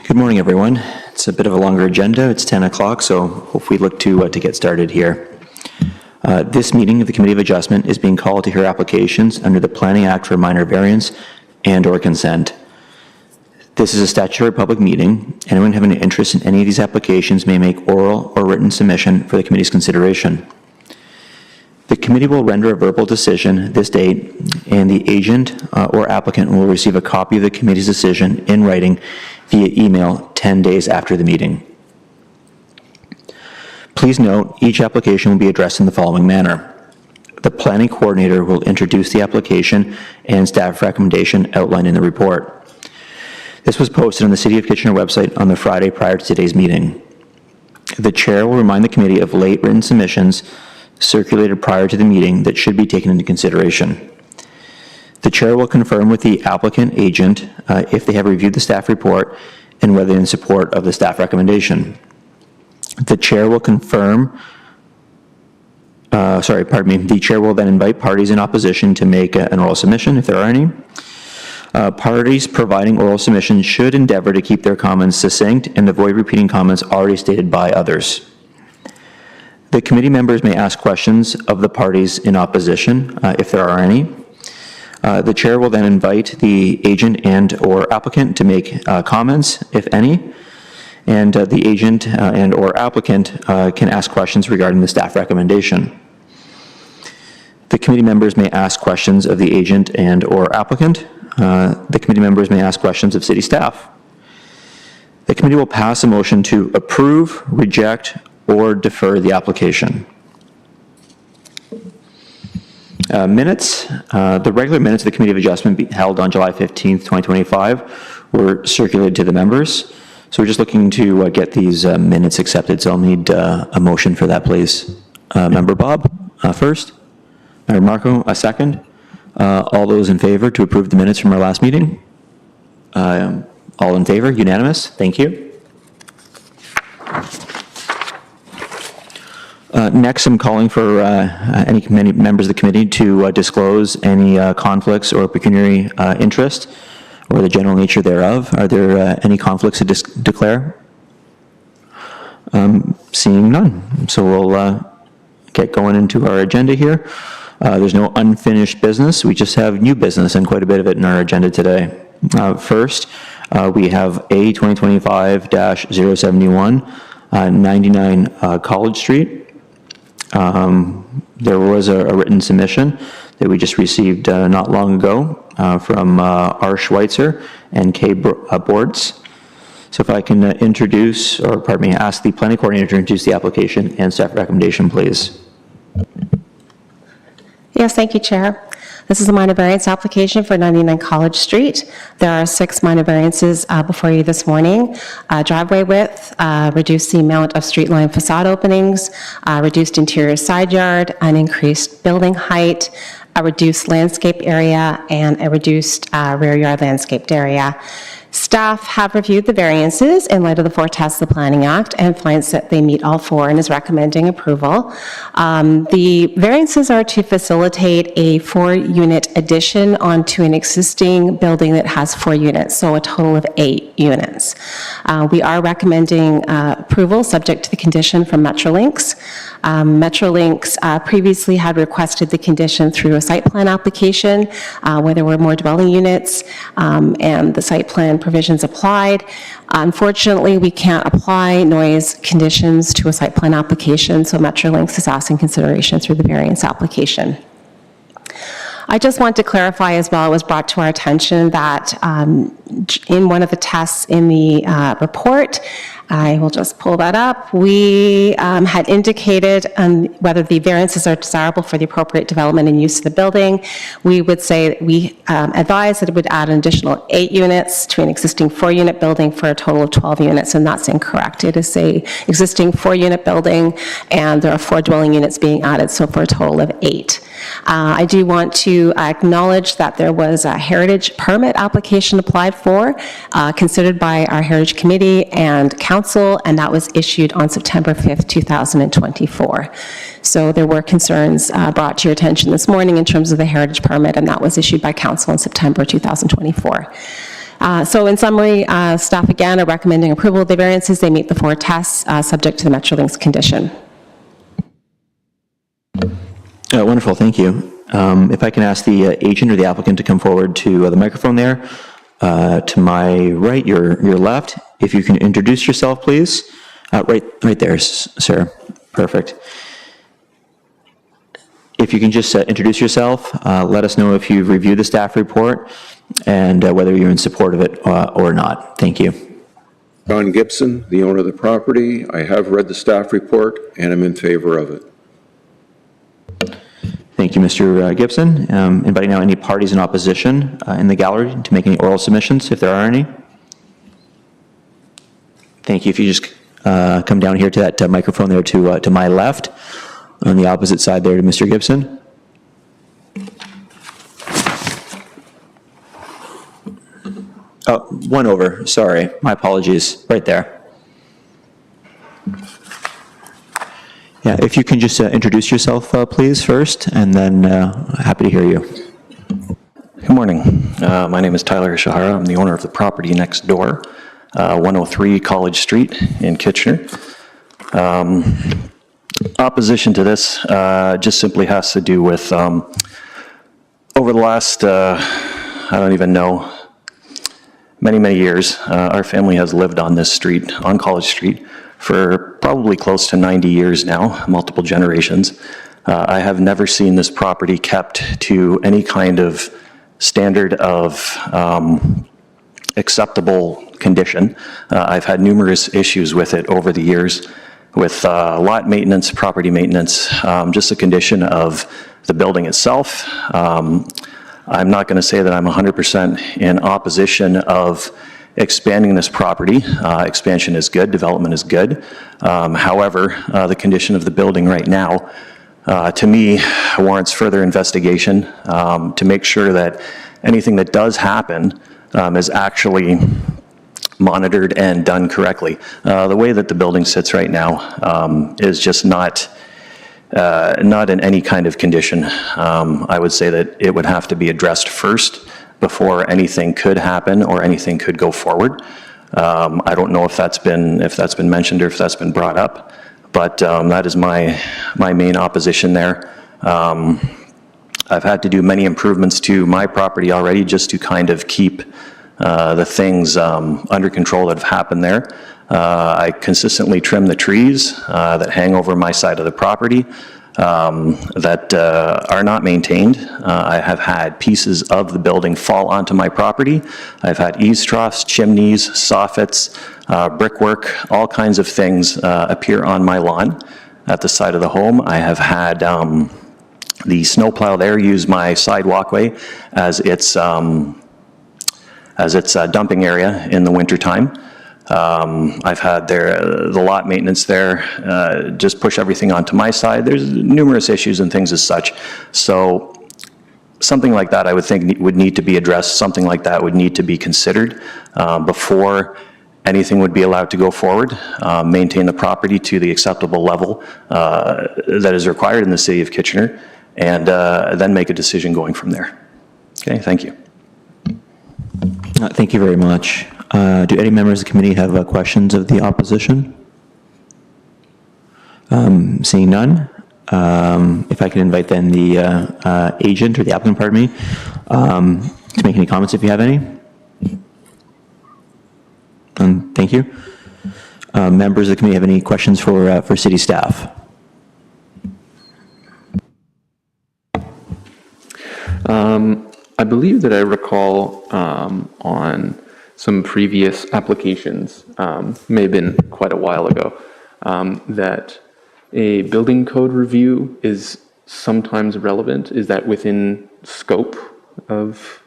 Good morning, everyone. It's a bit of a longer agenda. It's 10 o'clock, so hopefully look to get started here. This meeting of the Committee of Adjustment is being called to hear applications under the Planning Act for minor variance and/or consent. This is a statutory public meeting. Anyone having an interest in any of these applications may make oral or written submission for the committee's consideration. The committee will render a verbal decision this date, and the agent or applicant will receive a copy of the committee's decision in writing via email 10 days after the meeting. Please note, each application will be addressed in the following manner. The planning coordinator will introduce the application and staff recommendation outlined in the report. This was posted on the City of Kitchener website on the Friday prior to today's meeting. The chair will remind the committee of late written submissions circulated prior to the meeting that should be taken into consideration. The chair will confirm with the applicant agent if they have reviewed the staff report and whether they're in support of the staff recommendation. The chair will the chair will then invite parties in opposition to make an oral submission if there are any. Parties providing oral submissions should endeavor to keep their comments succinct and avoid repeating comments already stated by others. The committee members may ask questions of the parties in opposition if there are any. The chair will then invite the agent and/or applicant to make comments, if any, and the agent and/or applicant can ask questions regarding the staff recommendation. The committee members may ask questions of the agent and/or applicant. The committee members may ask questions of city staff. The committee will pass a motion to approve, reject, or defer the application. Minutes. The regular minutes of the Committee of Adjustment held on July 15th, 2025 were circulated to the members. So we're just looking to get these minutes accepted. So I'll need a motion for that, please. Member Bob, first. Member Marco, a second. All those in favor to approve the minutes from our last meeting? All in favor? Unanimous? Thank you. Next, I'm calling for any members of the committee to disclose any conflicts or pecuniary interest or the general nature thereof. Are there any conflicts to declare? Seeing none. So we'll get going into our agenda here. There's no unfinished business. We just have new business and quite a bit of it in our agenda today. First, we have A 2025-071, 99 College Street. There was a written submission that we just received not long ago from R. Schweitzer and K. Boards. So if I can ask the planning coordinator to introduce the application and staff recommendation, please. Yes, thank you, Chair. This is a minor variance application for 99 College Street. There are 6 minor variances before you this morning. Driveway width, reduce the amount of street line facade openings, reduced interior side yard, an increased building height, a reduced landscape area, and a reduced rear yard landscaped area. Staff have reviewed the variances in light of the 4 tests of the Planning Act and finds that they meet all 4 and is recommending approval. The variances are to facilitate a 4-unit addition onto an existing building that has 4 units, so a total of 8 units. We are recommending approval subject to the condition from Metrolinx. Metrolinx previously had requested the condition through a site plan application where there were more dwelling units and the site plan provisions applied. Unfortunately, we can't apply noise conditions to a site plan application, so Metrolinx is asking consideration through the variance application. I just want to clarify as well, it was brought to our attention that in one of the tests in the report, I will just pull that up. We had indicated whether the variances are desirable for the appropriate development and use of the building. We would say that we advise that it would add an additional 8 units to an existing 4-unit building for a total of 12 units, and that's incorrect. It is a existing 4-unit building, and there are 4 dwelling units being added, so for a total of 8. I do want to acknowledge that there was a heritage permit application applied for, considered by our Heritage Committee and Council, and that was issued on September 5th, 2024. So there were concerns brought to your attention this morning in terms of the heritage permit, and that was issued by Council in September 2024. So in summary, staff again are recommending approval of the variances. They meet the 4 tests, subject to the Metrolinx condition. Wonderful, thank you. If I can ask the agent or the applicant to come forward to the microphone there. To my right, your left. If you can introduce yourself, please. Right there, sir. Perfect. If you can just introduce yourself, let us know if you've reviewed the staff report and whether you're in support of it or not. Thank you. John Gibson, the owner of the property. I have read the staff report and I'm in favor of it. Thank you, Mr. Gibson. Inviting now any parties in opposition in the gallery to make any oral submissions, if there are any. Thank you. If you just come down here to that microphone there to my left, on the opposite side there to Mr. Gibson. Oh, one over, sorry, my apologies, right there. Yeah, if you can just introduce yourself, please, first, and then happy to hear you. Good morning. My name is Tyler Shahara. I'm the owner of the property next door, 103 College Street in Kitchener. Opposition to this just simply has to do with over the last, I don't even know, many years, our family has lived on this street, on College Street, for probably close to 90 years now, multiple generations. I have never seen this property kept to any kind of standard of acceptable condition. I've had numerous issues with it over the years, with lot maintenance, property maintenance, just the condition of the building itself. I'm not going to say that I'm 100% in opposition of expanding this property. Expansion is good, development is good. However, the condition of the building right now, to me, warrants further investigation to make sure that anything that does happen is actually monitored and done correctly. The way that the building sits right now is just not in any kind of condition. I would say that it would have to be addressed first before anything could happen or anything could go forward. I don't know if that's been mentioned or if that's been brought up, but that is my main opposition there. I've had to do many improvements to my property already just to kind of keep the things under control that have happened there. I consistently trim the trees that hang over my side of the property that are not maintained. I have had pieces of the building fall onto my property. I've had eaves troughs, chimneys, soffits, brickwork, all kinds of things appear on my lawn at the side of the home. I have had the snowplow there use my side walkway as its dumping area in the wintertime. I've had the lot maintenance there just push everything onto my side. There's numerous issues and things as such. So something like that I would think would need to be addressed. Something like that would need to be considered before anything would be allowed to go forward. Maintain the property to the acceptable level that is required in the city of Kitchener, and then make a decision going from there. Okay, thank you. Thank you very much. Do any members of the committee have questions of the opposition? Seeing none, if I can invite then the agent or the applicant, pardon me, to make any comments if you have any. Thank you. Members of the committee have any questions for city staff? I believe that I recall on some previous applications, may have been quite a while ago, that a building code review is sometimes relevant. Is that within scope of,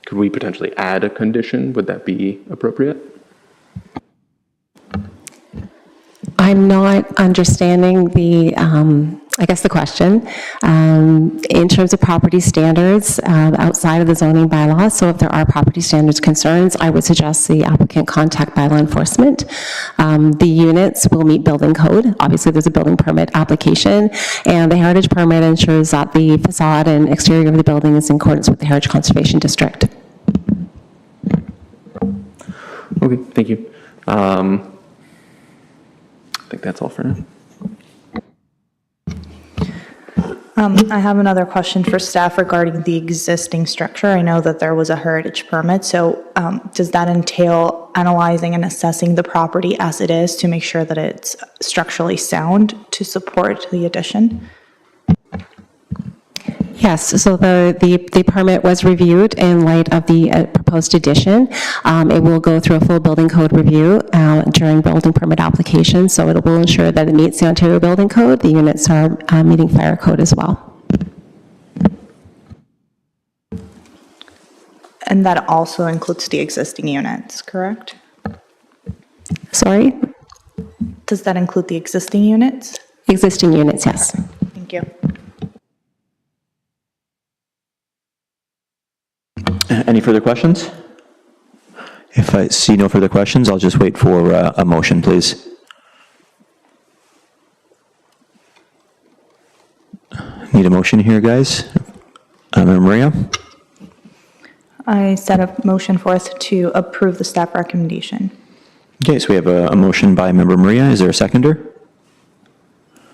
could we potentially add a condition? Would that be appropriate? I'm not understanding the, I guess the question, in terms of property standards outside of the zoning bylaw. So if there are property standards concerns, I would suggest the applicant contact bylaw enforcement. The units will meet building code. Obviously, there's a building permit application, and the heritage permit ensures that the facade and exterior of the building is in accordance with the Heritage Conservation District. Okay, thank you. I think that's all for now. I have another question for staff regarding the existing structure. I know that there was a heritage permit, so does that entail analyzing and assessing the property as it is to make sure that it's structurally sound to support the addition? Yes, so the permit was reviewed in light of the proposed addition. It will go through a full building code review during building permit application, so it will ensure that it meets the Ontario Building Code. The units are meeting fire code as well. And that also includes the existing units, correct? Sorry? Does that include the existing units? Existing units, yes. Thank you. Any further questions? If I see no further questions, I'll just wait for a motion, please. Need a motion here, guys? Member Maria? I set a motion forth to approve the staff recommendation. Okay, so we have a motion by Member Maria. Is there a seconder?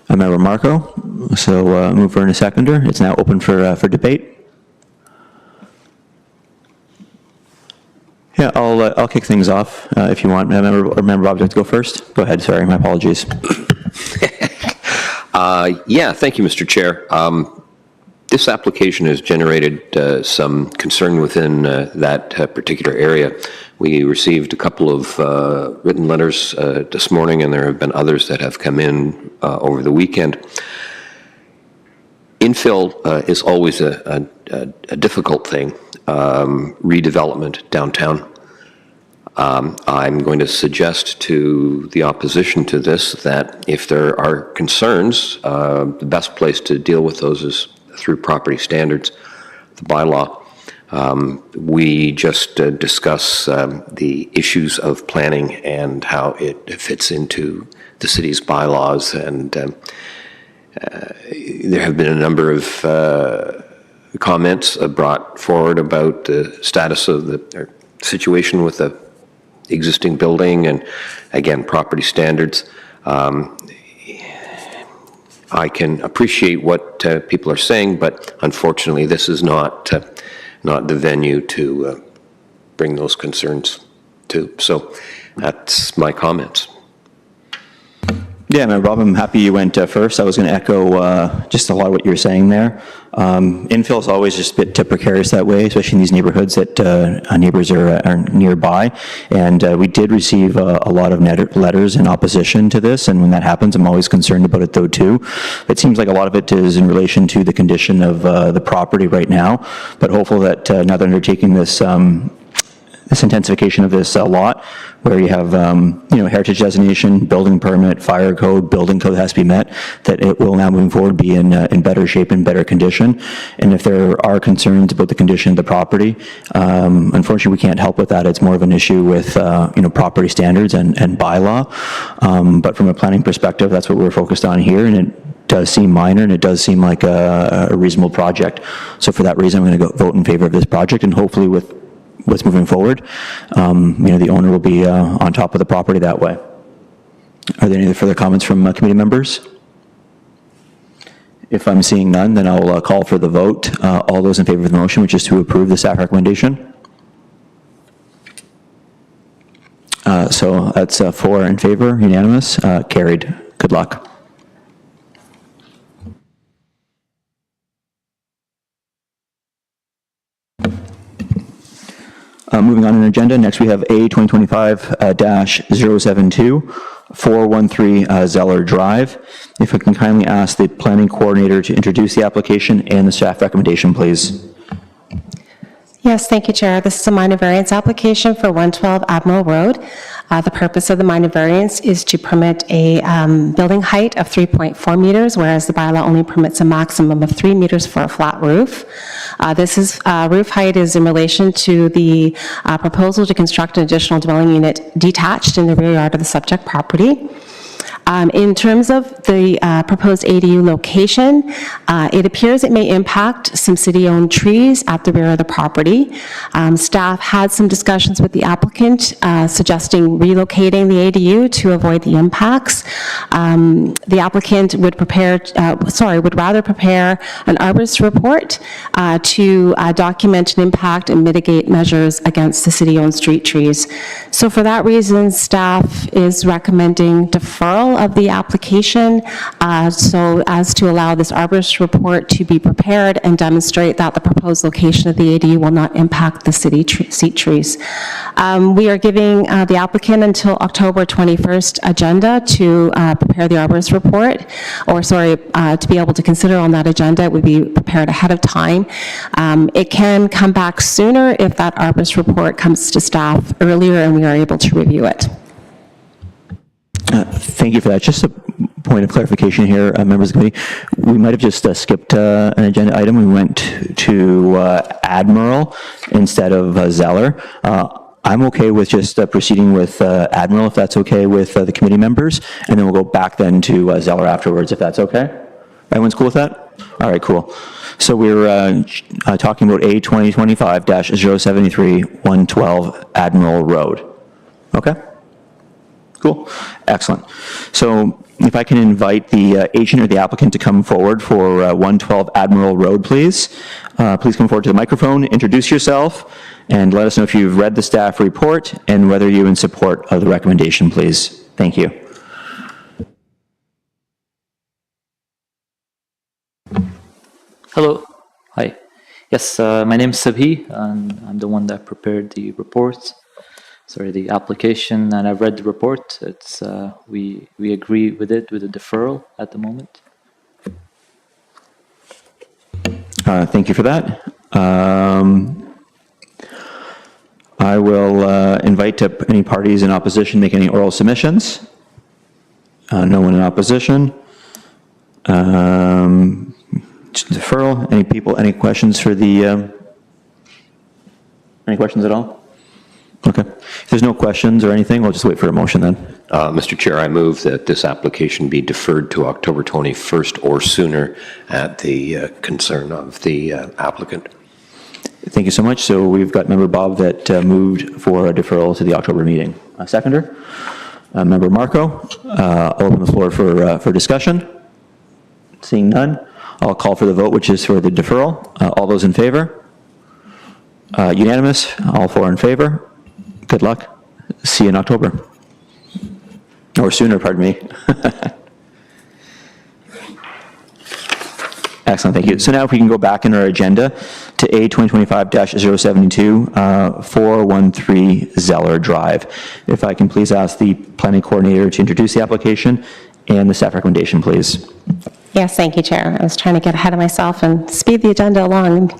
A Member Marco. So mover and a seconder. It's now open for debate. Yeah, I'll kick things off if you want. Member Bob, to go first? Go ahead, sorry, my apologies. Yeah, thank you, Mr. Chair. This application has generated some concern within that particular area. We received a couple of written letters this morning, and there have been others that have come in over the weekend. Infill is always a difficult thing, redevelopment downtown. I'm going to suggest to the opposition to this that if there are concerns, the best place to deal with those is through property standards, the bylaw. We just discuss the issues of planning and how it fits into the city's bylaws, and there have been a number of comments brought forward about the status of the situation with the existing building and, again, property standards. I can appreciate what people are saying, but unfortunately this is not the venue to bring those concerns to. So that's my comments. Yeah, Member Bob, I'm happy you went first. I was going to echo just a lot of what you were saying there. Infill is always just a bit precarious that way, especially in these neighborhoods that neighbors are nearby. And we did receive a lot of letters in opposition to this, and when that happens, I'm always concerned about it though too. It seems like a lot of it is in relation to the condition of the property right now, but hopeful that now they're undertaking this this intensification of this lot, where you have, heritage designation, building permit, fire code, building code has to be met, that it will now moving forward be in better shape and better condition. And if there are concerns about the condition of the property, unfortunately we can't help with that. It's more of an issue with, property standards and bylaw. But from a planning perspective, that's what we're focused on here, and it does seem minor, and it does seem like a reasonable project. So for that reason, I'm going to vote in favor of this project, and hopefully with what's moving forward, the owner will be on top of the property that way. Are there any further comments from committee members? If I'm seeing none, then I'll call for the vote. All those in favor of the motion, which is to approve the staff recommendation? So that's 4 in favor, unanimous, carried. Good luck. Moving on in the agenda, next we have A 2025-072, 413 Zeller Drive. If I can kindly ask the planning coordinator to introduce the application and the staff recommendation, please. Yes, thank you, Chair. This is a minor variance application for 112 Admiral Road. The purpose of the minor variance is to permit a building height of 3.4 meters, whereas the bylaw only permits a maximum of 3 meters for a flat roof. Roof height is in relation to the proposal to construct an additional dwelling unit detached in the rear yard of the subject property. In terms of the proposed ADU location, it appears it may impact some city-owned trees at the rear of the property. Staff had some discussions with the applicant suggesting relocating the ADU to avoid the impacts. The applicant would rather prepare an arborist report to document an impact and mitigate measures against the city-owned street trees. So for that reason, staff is recommending deferral of the application so as to allow this arborist report to be prepared and demonstrate that the proposed location of the ADU will not impact the city seat trees. We are giving the applicant until October 21st agenda to prepare the arborist report, to be able to consider on that agenda. It would be prepared ahead of time. It can come back sooner if that arborist report comes to staff earlier and we are able to review it. Thank you for that. Just a point of clarification here, members of the committee. We might have just skipped an agenda item. We went to Admiral instead of Zeller. I'm okay with just proceeding with Admiral, if that's okay with the committee members, and then we'll go back then to Zeller afterwards, if that's okay. Everyone's cool with that? All right, cool. So we're talking about A 2025-073, 112 Admiral Road. Okay? Cool. Excellent. So if I can invite the agent or the applicant to come forward for 112 Admiral Road, please. Please come forward to the microphone, introduce yourself, and let us know if you've read the staff report and whether you're in support of the recommendation, please. Thank you. Hello. Hi. Yes, my name is Sabhi, and I'm the one that prepared the report. Sorry, the application, and I've read the report. It's we agree with it, with the deferral at the moment. Thank you for that. I will invite any parties in opposition make any oral submissions. No one in opposition. Deferral. Any people? Any questions for the? Any questions at all? Okay. If there's no questions or anything, we'll just wait for a motion then. Mr. Chair, I move that this application be deferred to October 21st or sooner at the concern of the applicant. Thank you so much. So we've got Member Bob that moved for a deferral to the October meeting. Seconder? Member Marco. I'll open the floor for discussion. Seeing none, I'll call for the vote, which is for the deferral. All those in favor? Unanimous. All four in favor. Good luck. See you in October. Or sooner, pardon me. Excellent, thank you. So now if we can go back in our agenda to A 2025-072, 413 Zeller Drive. If I can please ask the planning coordinator to introduce the application and the staff recommendation, please. Yes, thank you, Chair. I was trying to get ahead of myself and speed the agenda along.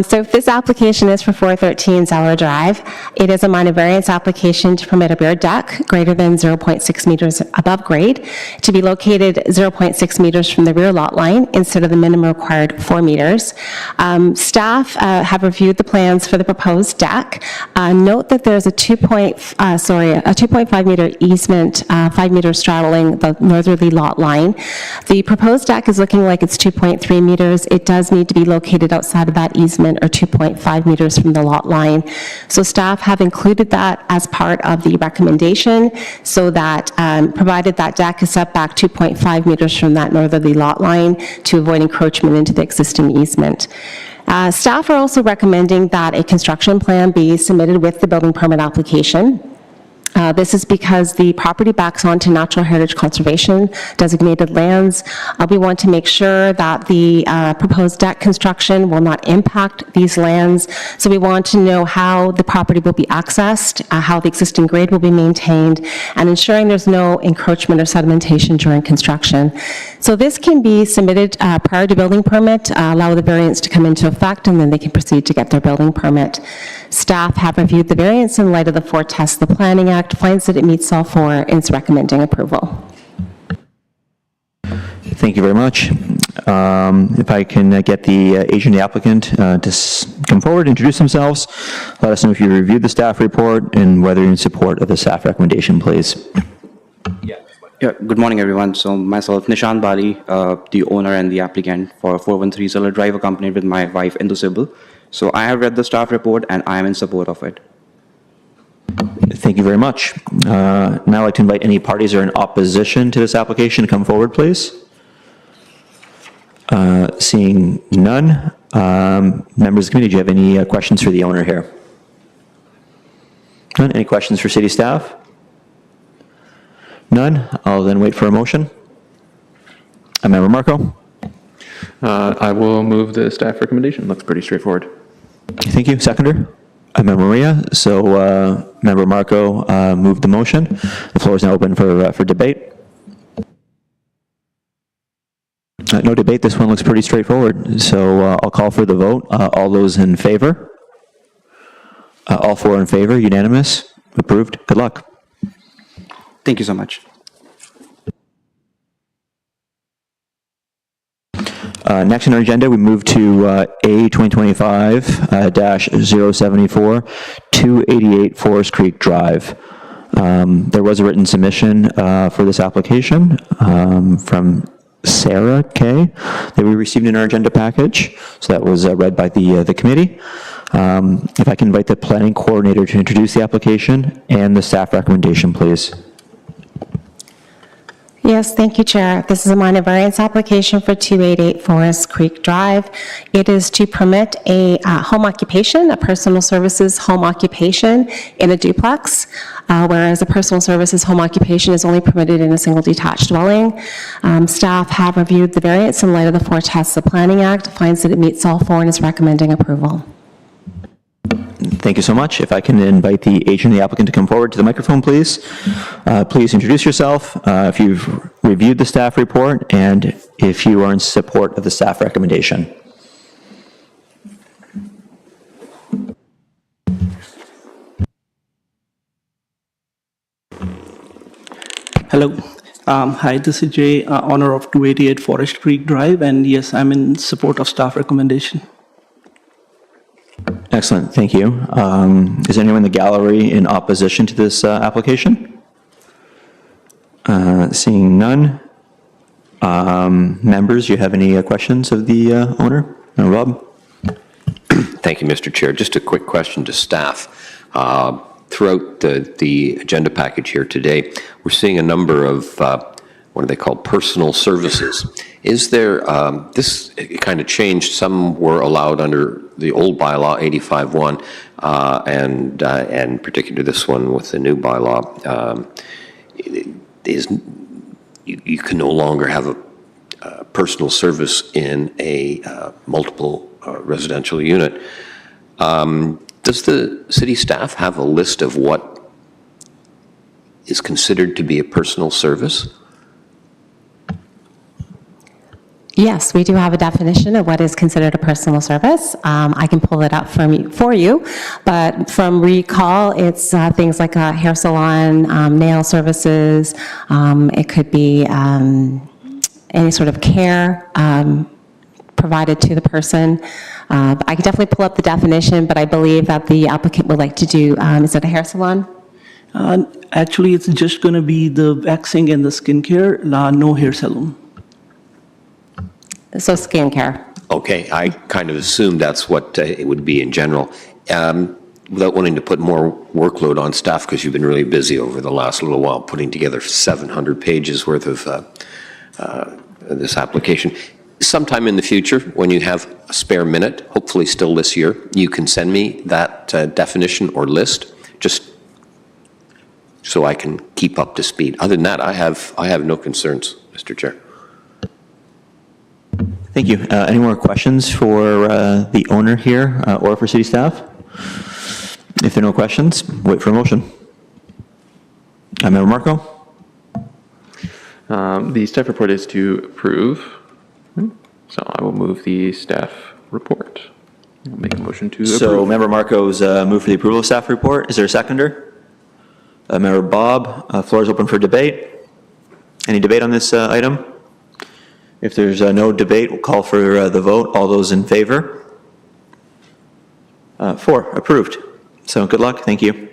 So this application is for 413 Zeller Drive. It is a minor variance application to permit a rear deck greater than 0.6 meters above grade to be located 0.6 meters from the rear lot line instead of the minimum required 4 meters. Staff have reviewed the plans for the proposed deck. Note that there's a 2.5 meter easement, 5 meters straddling the northerly lot line. The proposed deck is looking like it's 2.3 meters. It does need to be located outside of that easement or 2.5 meters from the lot line. So staff have included that as part of the recommendation so that provided that deck is set back 2.5 meters from that northerly lot line to avoid encroachment into the existing easement. Staff are also recommending that a construction plan be submitted with the building permit application. This is because the property backs onto Natural Heritage Conservation designated lands. We want to make sure that the proposed deck construction will not impact these lands. So we want to know how the property will be accessed, how the existing grade will be maintained, and ensuring there's no encroachment or sedimentation during construction. So this can be submitted prior to building permit, allow the variance to come into effect, and then they can proceed to get their building permit. Staff have reviewed the variance in light of the 4 tests of the Planning Act, finds that it meets all 4, and is recommending approval. Thank you very much. If I can get the agent, the applicant, to come forward, introduce themselves, let us know if you reviewed the staff report and whether you're in support of the staff recommendation, please. Yeah, that's fine. Yeah, good morning, everyone. So myself, Nishan Bali, the owner and the applicant for 413 Solar Drive, accompanied with my wife, Indu Sibbal. So I have read the staff report and I am in support of it. Thank you very much. Now I'd like to invite any parties who are in opposition to this application to come forward, please. Seeing none, members of the committee, do you have any questions for the owner here? None? Any questions for city staff? None? I'll then wait for a motion. Member Marco? I will move the staff recommendation. Looks pretty straightforward. Thank you. Seconder? Member Maria. So Member Marco moved the motion. The floor is now open for debate. No debate. This one looks pretty straightforward. So I'll call for the vote. All those in favor? All four in favor? Unanimous? Approved? Good luck. Thank you so much. Next on our agenda, we move to A 2025-074, 288 Forest Creek Drive. There was a written submission for this application from Sarah Kay that we received in our agenda package. So that was read by the committee. If I can invite the planning coordinator to introduce the application and the staff recommendation, please. Yes, thank you, Chair. This is a minor variance application for 288 Forest Creek Drive. It is to permit a home occupation, a personal services home occupation in a duplex, whereas a personal services home occupation is only permitted in a single detached dwelling. Staff have reviewed the variance in light of the four tests of the Planning Act, finds that it meets all four, and is recommending approval. Thank you so much. If I can invite the agent of the applicant to come forward to the microphone, please. Please introduce yourself, if you've reviewed the staff report, and if you are in support of the staff recommendation. Hello. Hi, this is Jay, owner of 288 Forest Creek Drive, and yes, I'm in support of staff recommendation. Excellent, thank you. Is anyone in the gallery in opposition to this application? Seeing none. Members, do you have any questions of the owner? Rob? Thank you, Mr. Chair. Just a quick question to staff. Throughout the agenda package here today, we're seeing a number of what are they called, personal services. Is there, this kind of changed, some were allowed under the old bylaw, 85-1, and particularly this one with the new bylaw, you can no longer have a personal service in a multiple residential unit. Does the city staff have a list of what is considered to be a personal service? Yes, we do have a definition of what is considered a personal service. I can pull it up for you, but from recall, it's things like a hair salon, nail services. It could be any sort of care provided to the person. I could definitely pull up the definition, but I believe that the applicant would like to do, is it a hair salon? Actually, it's just going to be the waxing and the skincare, no hair salon. So skincare. Okay, I kind of assumed that's what it would be in general. Without wanting to put more workload on staff, because you've been really busy over the last little while putting together 700 pages worth of this application. Sometime in the future, when you have a spare minute, hopefully still this year, you can send me that definition or list, just so I can keep up to speed. Other than that, I have no concerns, Mr. Chair. Thank you. Any more questions for the owner here or for city staff? If there are no questions, wait for a motion. Member Marco? The staff report is to approve. So I will move the staff report. I'll make a motion to approve. So Member Marco's moved for the approval of staff report. Is there a seconder? Member Bob, floor is open for debate. Any debate on this item? If there's no debate, we'll call for the vote. All those in favor? 4, approved. So good luck, thank you.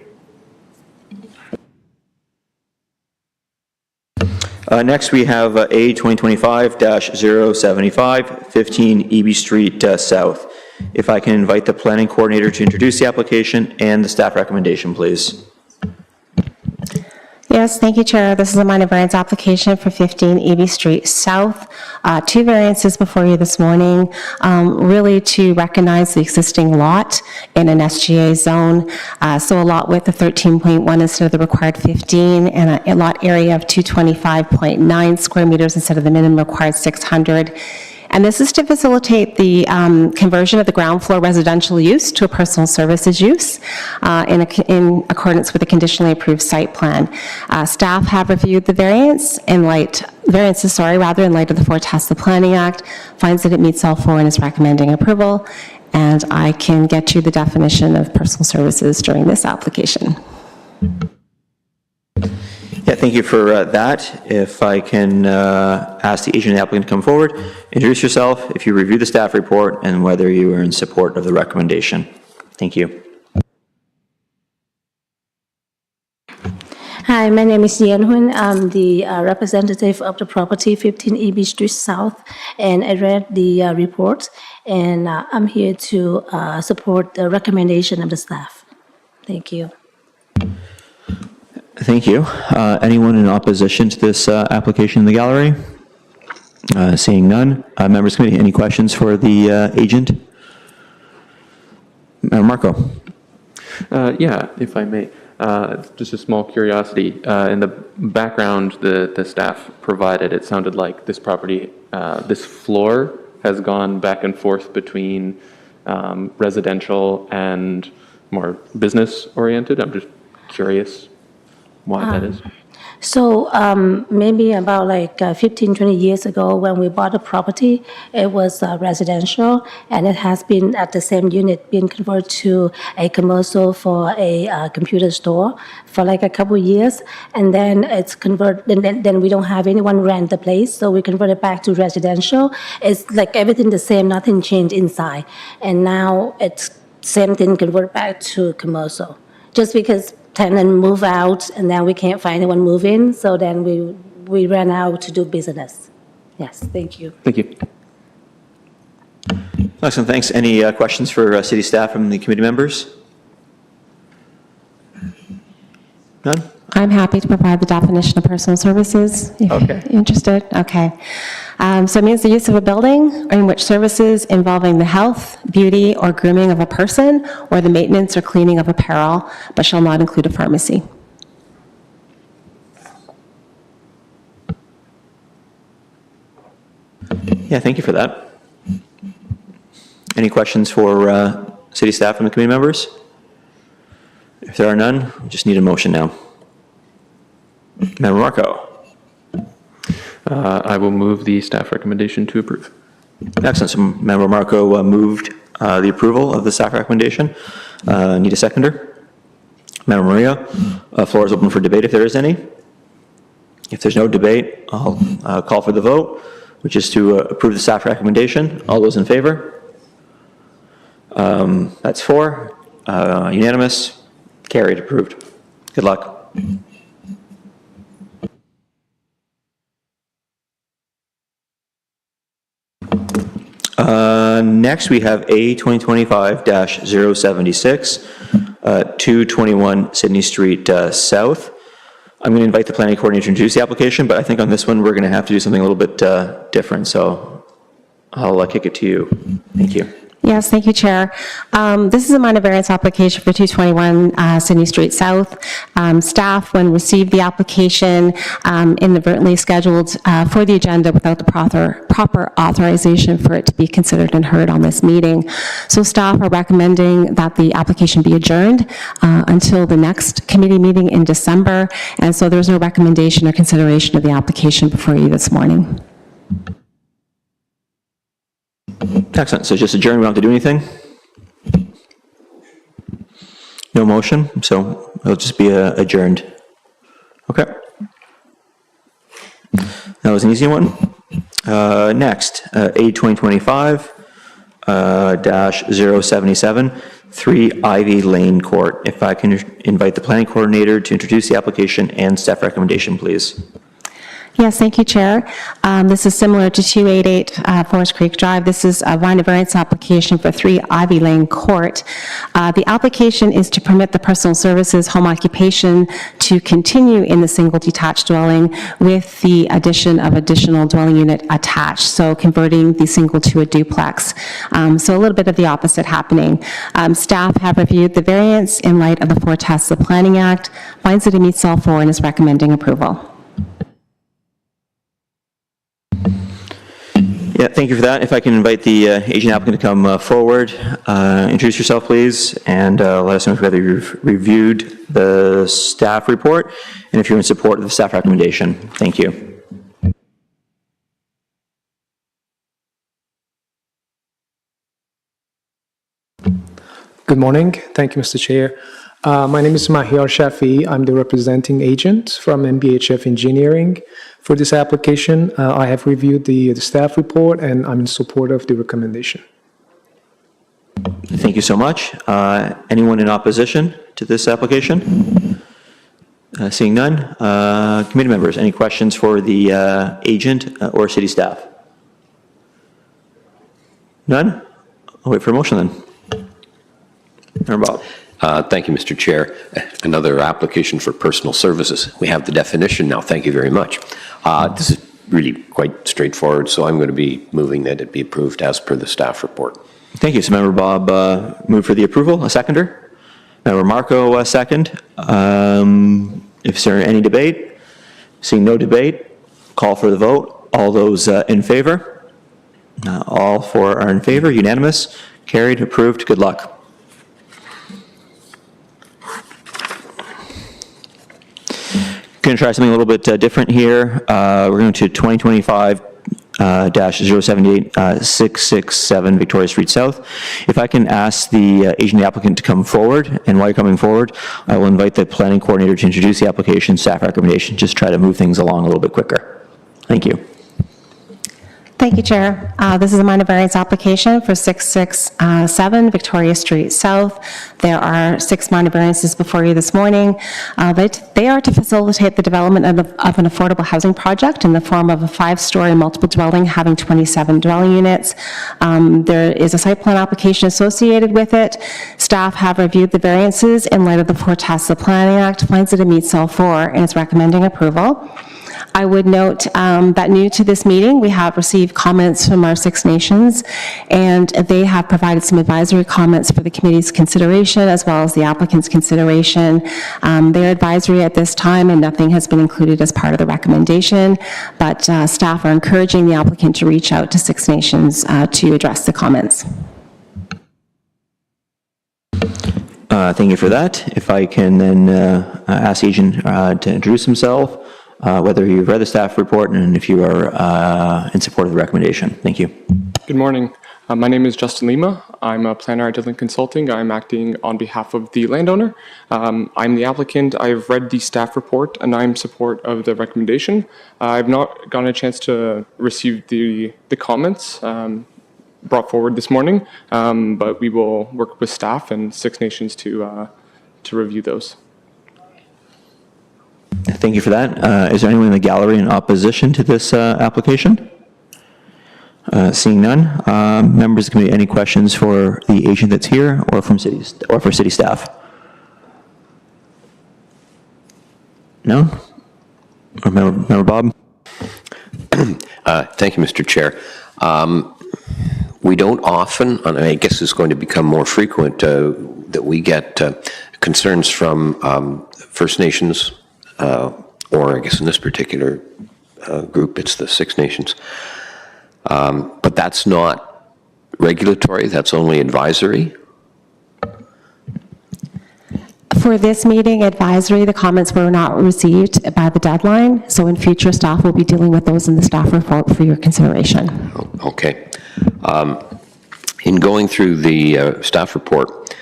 Next, we have A 2025-075, 15 EB Street South. If I can invite the planning coordinator to introduce the application and the staff recommendation, please. Yes, thank you, Chair. This is a minor variance application for 15 EB Street South. Two variances before you this morning, really to recognize the existing lot in an SGA zone. So a lot width of 13.1 instead of the required 15, and a lot area of 225.9 square meters instead of the minimum required 600. And this is to facilitate the conversion of the ground floor residential use to a personal services use in accordance with the conditionally approved site plan. Staff have reviewed the variances in light of the four tests of the Planning Act, finds that it meets all four and is recommending approval. And I can get you the definition of personal services during this application. Yeah, thank you for that. If I can ask the agent and applicant to come forward, introduce yourself, if you review the staff report, and whether you are in support of the recommendation. Thank you. Hi, my name is Yen Hun. I'm the representative of the property 15 EB Street South, and I read the report, and I'm here to support the recommendation of the staff. Thank you. Thank you. Anyone in opposition to this application in the gallery? Seeing none. Members committee, any questions for the agent? Marco. Yeah, if I may. Just a small curiosity. In the background the staff provided, it sounded like this property, this floor has gone back and forth between residential and more business-oriented. I'm just curious why that is. So maybe about like 15, 20 years ago, when we bought the property, it was residential, and it has been at the same unit being converted to a commercial for a computer store for like a couple of years, and then it's converted, and then we don't have anyone rent the place, so we converted back to residential. It's like everything the same, nothing changed inside, and now it's same thing converted back to commercial, just because tenant move out and then we can't find anyone move in, so then we ran out to do business. Yes, thank you. Thank you. Excellent, thanks. Any questions for city staff from the committee members? None? I'm happy to provide the definition of personal services, if Okay. you're interested. Okay. So it means the use of a building in which services involving the health, beauty, or grooming of a person, or the maintenance or cleaning of apparel, but shall not include a pharmacy. Yeah, thank you for that. Any questions for city staff and the committee members? If there are none, we just need a motion now. Member Marco. I will move the staff recommendation to approve. Excellent. So Member Marco moved the approval of the staff recommendation. Need a seconder? Member Maria, floor is open for debate if there is any. If there's no debate, I'll call for the vote, which is to approve the staff recommendation. All those in favor? That's 4. Unanimous. Carried. Approved. Good luck. Next, we have A 2025-076, 221 Sydney Street South. I'm going to invite the planning coordinator to introduce the application, but I think on this one, we're going to have to do something a little bit different, so I'll kick it to you. Thank you. Yes, thank you, Chair. This is a minor variance application for 221 Sydney Street South. Staff, when received the application, inadvertently scheduled for the agenda without the proper authorization for it to be considered and heard on this meeting. So staff are recommending that the application be adjourned until the next committee meeting in December, and so there's no recommendation or consideration of the application before you this morning. Excellent. So just adjourn, we don't have to do anything? No motion, so it'll just be adjourned. Okay. That was an easy one. Next, A 2025-077, 3 Ivy Lane Court. If I can invite the planning coordinator to introduce the application and staff recommendation, please. Yes, thank you, Chair. This is similar to 288 Forest Creek Drive. This is a minor variance application for 3 Ivy Lane Court. The application is to permit the personal services home occupation to continue in the single detached dwelling with the addition of additional dwelling unit attached, so converting the single to a duplex. So a little bit of the opposite happening. Staff have reviewed the variance in light of the 4 tests of the Planning Act, finds that it meets all 4, and is recommending approval. Yeah, thank you for that. If I can invite the agent applicant to come forward, introduce yourself, please, and let us know whether you've reviewed the staff report and if you're in support of the staff recommendation. Thank you. Good morning. Thank you, Mr. Chair. My name is Mahir Shafi. I'm the representing agent from MBHF Engineering. For this application, I have reviewed the staff report and I'm in support of the recommendation. Thank you so much. Anyone in opposition to this application? Seeing none. Committee members, any questions for the agent or city staff? None? I'll wait for a motion then. Member Bob. Thank you, Mr. Chair. Another application for personal services. We have the definition now. Thank you very much. This is really quite straightforward, so I'm going to be moving that it be approved as per the staff report. Thank you. So Member Bob moved for the approval. A seconder? Member Marco, second. If there any debate? Seeing no debate, call for the vote. All those in favor? All 4 are in favor. Unanimous. Carried. Approved. Good luck. Going to try something a little bit different here. We're going to 2025-078-667 Victoria Street South. If I can ask the agent applicant to come forward, and while you're coming forward, I will invite the planning coordinator to introduce the application, staff recommendation, just try to move things along a little bit quicker. Thank you. Thank you, Chair. This is a minor variance application for 667 Victoria Street South. There are 6 minor variances before you this morning. They are to facilitate the development of an affordable housing project in the form of a 5-story multiple dwelling having 27 dwelling units. There is a site plan application associated with it. Staff have reviewed the variances in light of the 4 tests of the Planning Act, finds that it meets all 4, and is recommending approval. I would note that new to this meeting, we have received comments from our 6 nations, and they have provided some advisory comments for the committee's consideration as well as the applicant's consideration. They're advisory at this time, and nothing has been included as part of the recommendation, but staff are encouraging the applicant to reach out to 6 nations to address the comments. Thank you for that. If I can then ask the agent to introduce himself, whether you've read the staff report and if you are in support of the recommendation. Thank you. Good morning. My name is Justin Lima. I'm a planner at Dillon Consulting. I'm acting on behalf of the landowner. I'm the applicant. I've read the staff report and I'm in support of the recommendation. I've not gotten a chance to receive the comments brought forward this morning, but we will work with staff and 6 nations to review those. Thank you for that. Is there anyone in the gallery in opposition to this application? Seeing none, members of the committee, any questions for the agent that's here or from cities or for city staff? No? Or Member Bob? Thank you, Mr. Chair. We don't often, and I guess it's going to become more frequent, that we get concerns from First Nations, or I guess in this particular group, it's the 6 nations. But that's not regulatory, that's only advisory. For this meeting, advisory, the comments were not received by the deadline, so in future, staff will be dealing with those in the staff report for your consideration. Okay. In going through the staff report,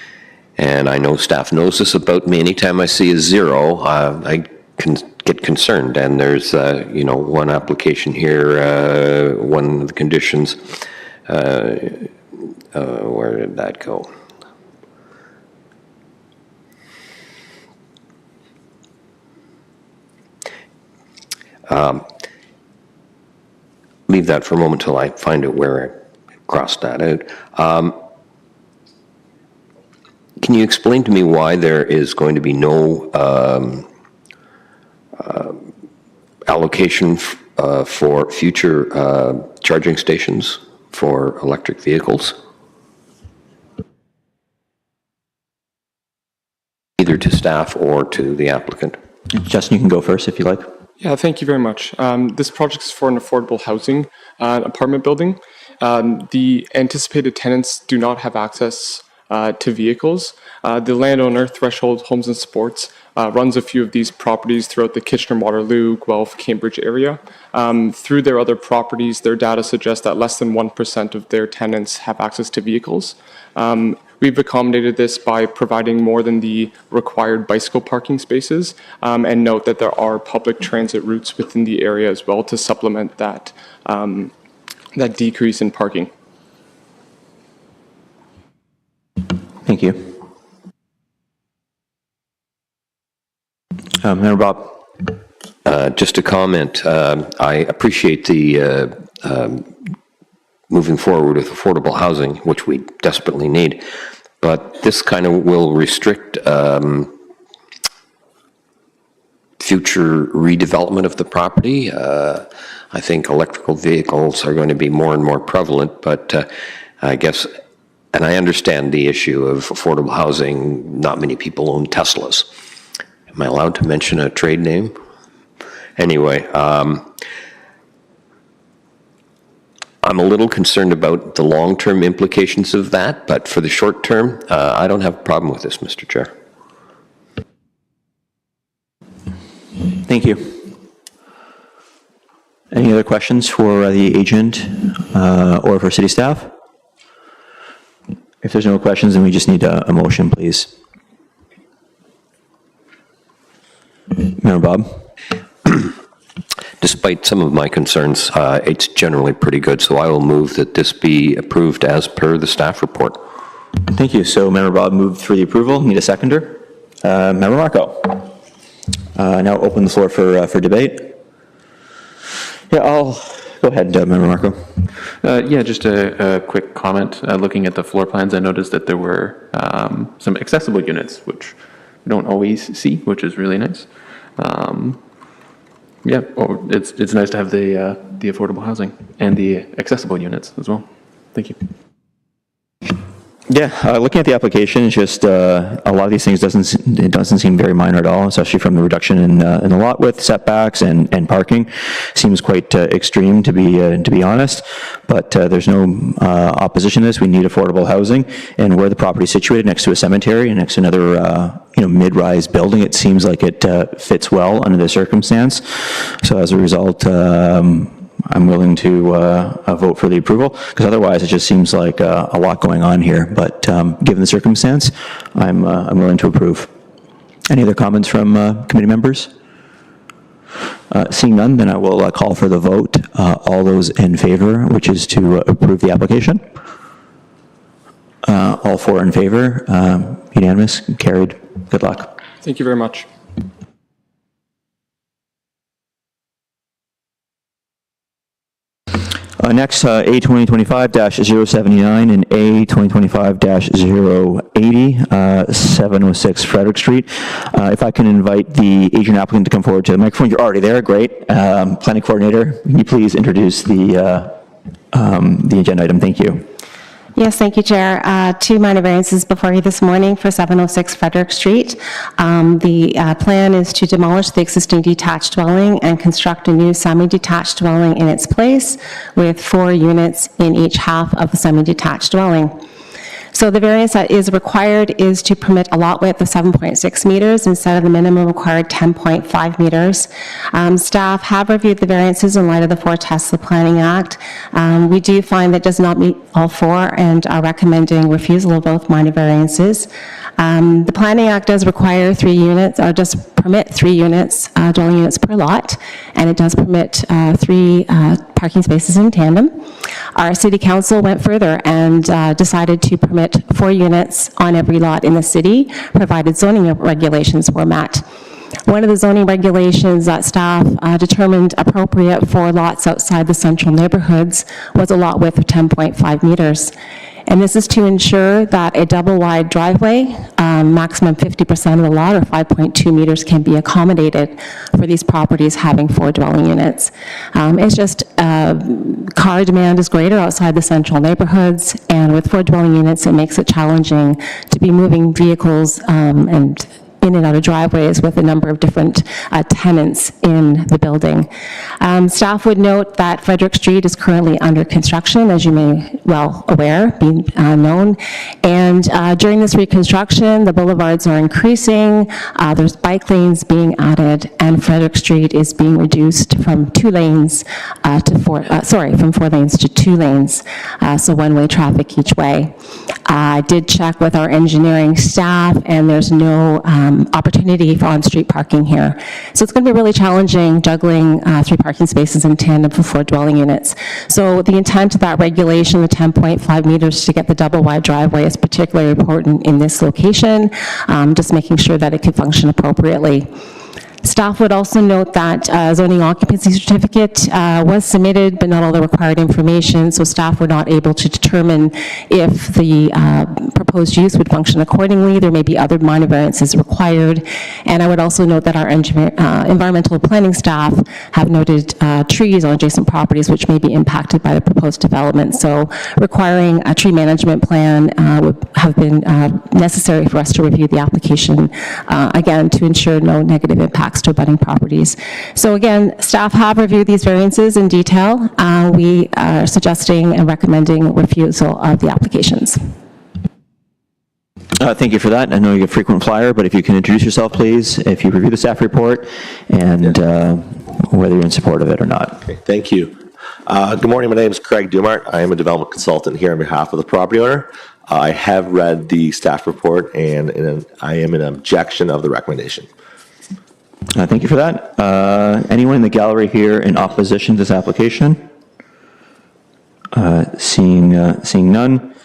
and I know staff knows this about me, anytime I see a 0, I can get concerned. And there's, one application here, one of the conditions, where did that go? leave that for a moment till I find out where I crossed that out. Can you explain to me why there is going to be no allocation for future charging stations for electric vehicles? Either to staff or to the applicant? Justin, you can go first if you like. Yeah, thank you very much. This project is for an affordable housing apartment building. The anticipated tenants do not have access to vehicles. The landowner, Threshold Homes and Sports, runs a few of these properties throughout the Kitchener-Waterloo, Guelph, Cambridge area. Through their other properties, their data suggests that less than 1% of their tenants have access to vehicles. We've accommodated this by providing more than the required bicycle parking spaces, and note that there are public transit routes within the area as well to supplement that, that decrease in parking. Thank you. Member Bob. Just a comment. I appreciate the moving forward with affordable housing, which we desperately need, but this kind of will restrict future redevelopment of the property. I think electrical vehicles are going to be more and more prevalent, but I guess, and I understand the issue of affordable housing, not many people own Teslas. Am I allowed to mention a trade name? Anyway, I'm a little concerned about the long-term implications of that, but for the short term, I don't have a problem with this, Mr. Chair. Thank you. Any other questions for the agent or for city staff? If there's no questions, then we just need a motion, please. Member Bob. Despite some of my concerns, it's generally pretty good, so I will move that this be approved as per the staff report. Thank you. So Member Bob moved for the approval. Need a seconder? Member Marco. Now open the floor for debate. Yeah, I'll go ahead, Member Marco. Yeah, just a quick comment. Looking at the floor plans, I noticed that there were some accessible units, which we don't always see, which is really nice. Yeah, it's nice to have the affordable housing and the accessible units as well. Thank you. Yeah, looking at the application, it's just a lot of these things doesn't seem very minor at all, especially from the reduction in the lot width, setbacks, and parking. Seems quite extreme to be honest. But there's no opposition to this. We need affordable housing, and where the property is situated next to a cemetery and next to another mid-rise building, it seems like it fits well under the circumstance. So as a result, I'm willing to vote for the approval, because otherwise it just seems like a lot going on here. But given the circumstance, I'm willing to approve. Any other comments from committee members? Seeing none, then I will call for the vote. All those in favor, which is to approve the application. All four in favor. Unanimous. Carried. Good luck. Thank you very much. Next, A 2025-079 and A 2025-080, 706 Frederick Street. If I can invite the agent applicant to come forward to the microphone. You're already there, great. Planning coordinator, can you please introduce the agenda item? Thank you. Yes, thank you, Chair. Two minor variances before you this morning for 706 Frederick Street. The plan is to demolish the existing detached dwelling and construct a new semi-detached dwelling in its place with 4 units in each half of the semi-detached dwelling. So the variance that is required is to permit a lot width of 7.6 meters instead of the minimum required 10.5 meters. Staff have reviewed the variances in light of the 4 Tesla Planning Act. We do find that does not meet all 4 and are recommending refusal of both minor variances. The Planning Act does require 3 units, or does permit 3 units, dwelling units per lot, and it does permit 3 parking spaces in tandem. Our City Council went further and decided to permit 4 units on every lot in the city, provided zoning regulations were met. One of the zoning regulations that staff determined appropriate for lots outside the central neighborhoods was a lot width of 10.5 meters. And this is to ensure that a double-wide driveway, maximum 50% of the lot, or 5.2 meters, can be accommodated for these properties having 4 dwelling units. It's just car demand is greater outside the central neighborhoods, and with 4 dwelling units, it makes it challenging to be moving vehicles and in and out of driveways with a number of different tenants in the building. Staff would note that Frederick Street is currently under construction, as you may well be known. And during this reconstruction, the boulevards are increasing, there's bike lanes being added, and Frederick Street is being reduced from from 4 lanes to 2 lanes, so one-way traffic each way. I did check with our engineering staff, and there's no opportunity for on-street parking here. So it's going to be really challenging juggling 3 parking spaces in tandem for 4 dwelling units. So the intent of that regulation, the 10.5 meters to get the double-wide driveway, is particularly important in this location, just making sure that it can function appropriately. Staff would also note that zoning occupancy certificate was submitted, but not all the required information, so staff were not able to determine if the proposed use would function accordingly. There may be other minor variances required. And I would also note that our environmental planning staff have noted trees on adjacent properties which may be impacted by the proposed development. So requiring a tree management plan would have been necessary for us to review the application, again, to ensure no negative impacts to abutting properties. So again, staff have reviewed these variances in detail. We are suggesting and recommending refusal of the applications. Thank you for that. I know you're a frequent flyer, but if you can introduce yourself, please, if you review the staff report, and whether you're in support of it or not. Okay, thank you. Good morning. My name is Craig Dumart. I am a development consultant here on behalf of the property owner. I have read the staff report, and I am in objection of the recommendation. Thank you for that. Anyone in the gallery here in opposition to this application? Seeing none.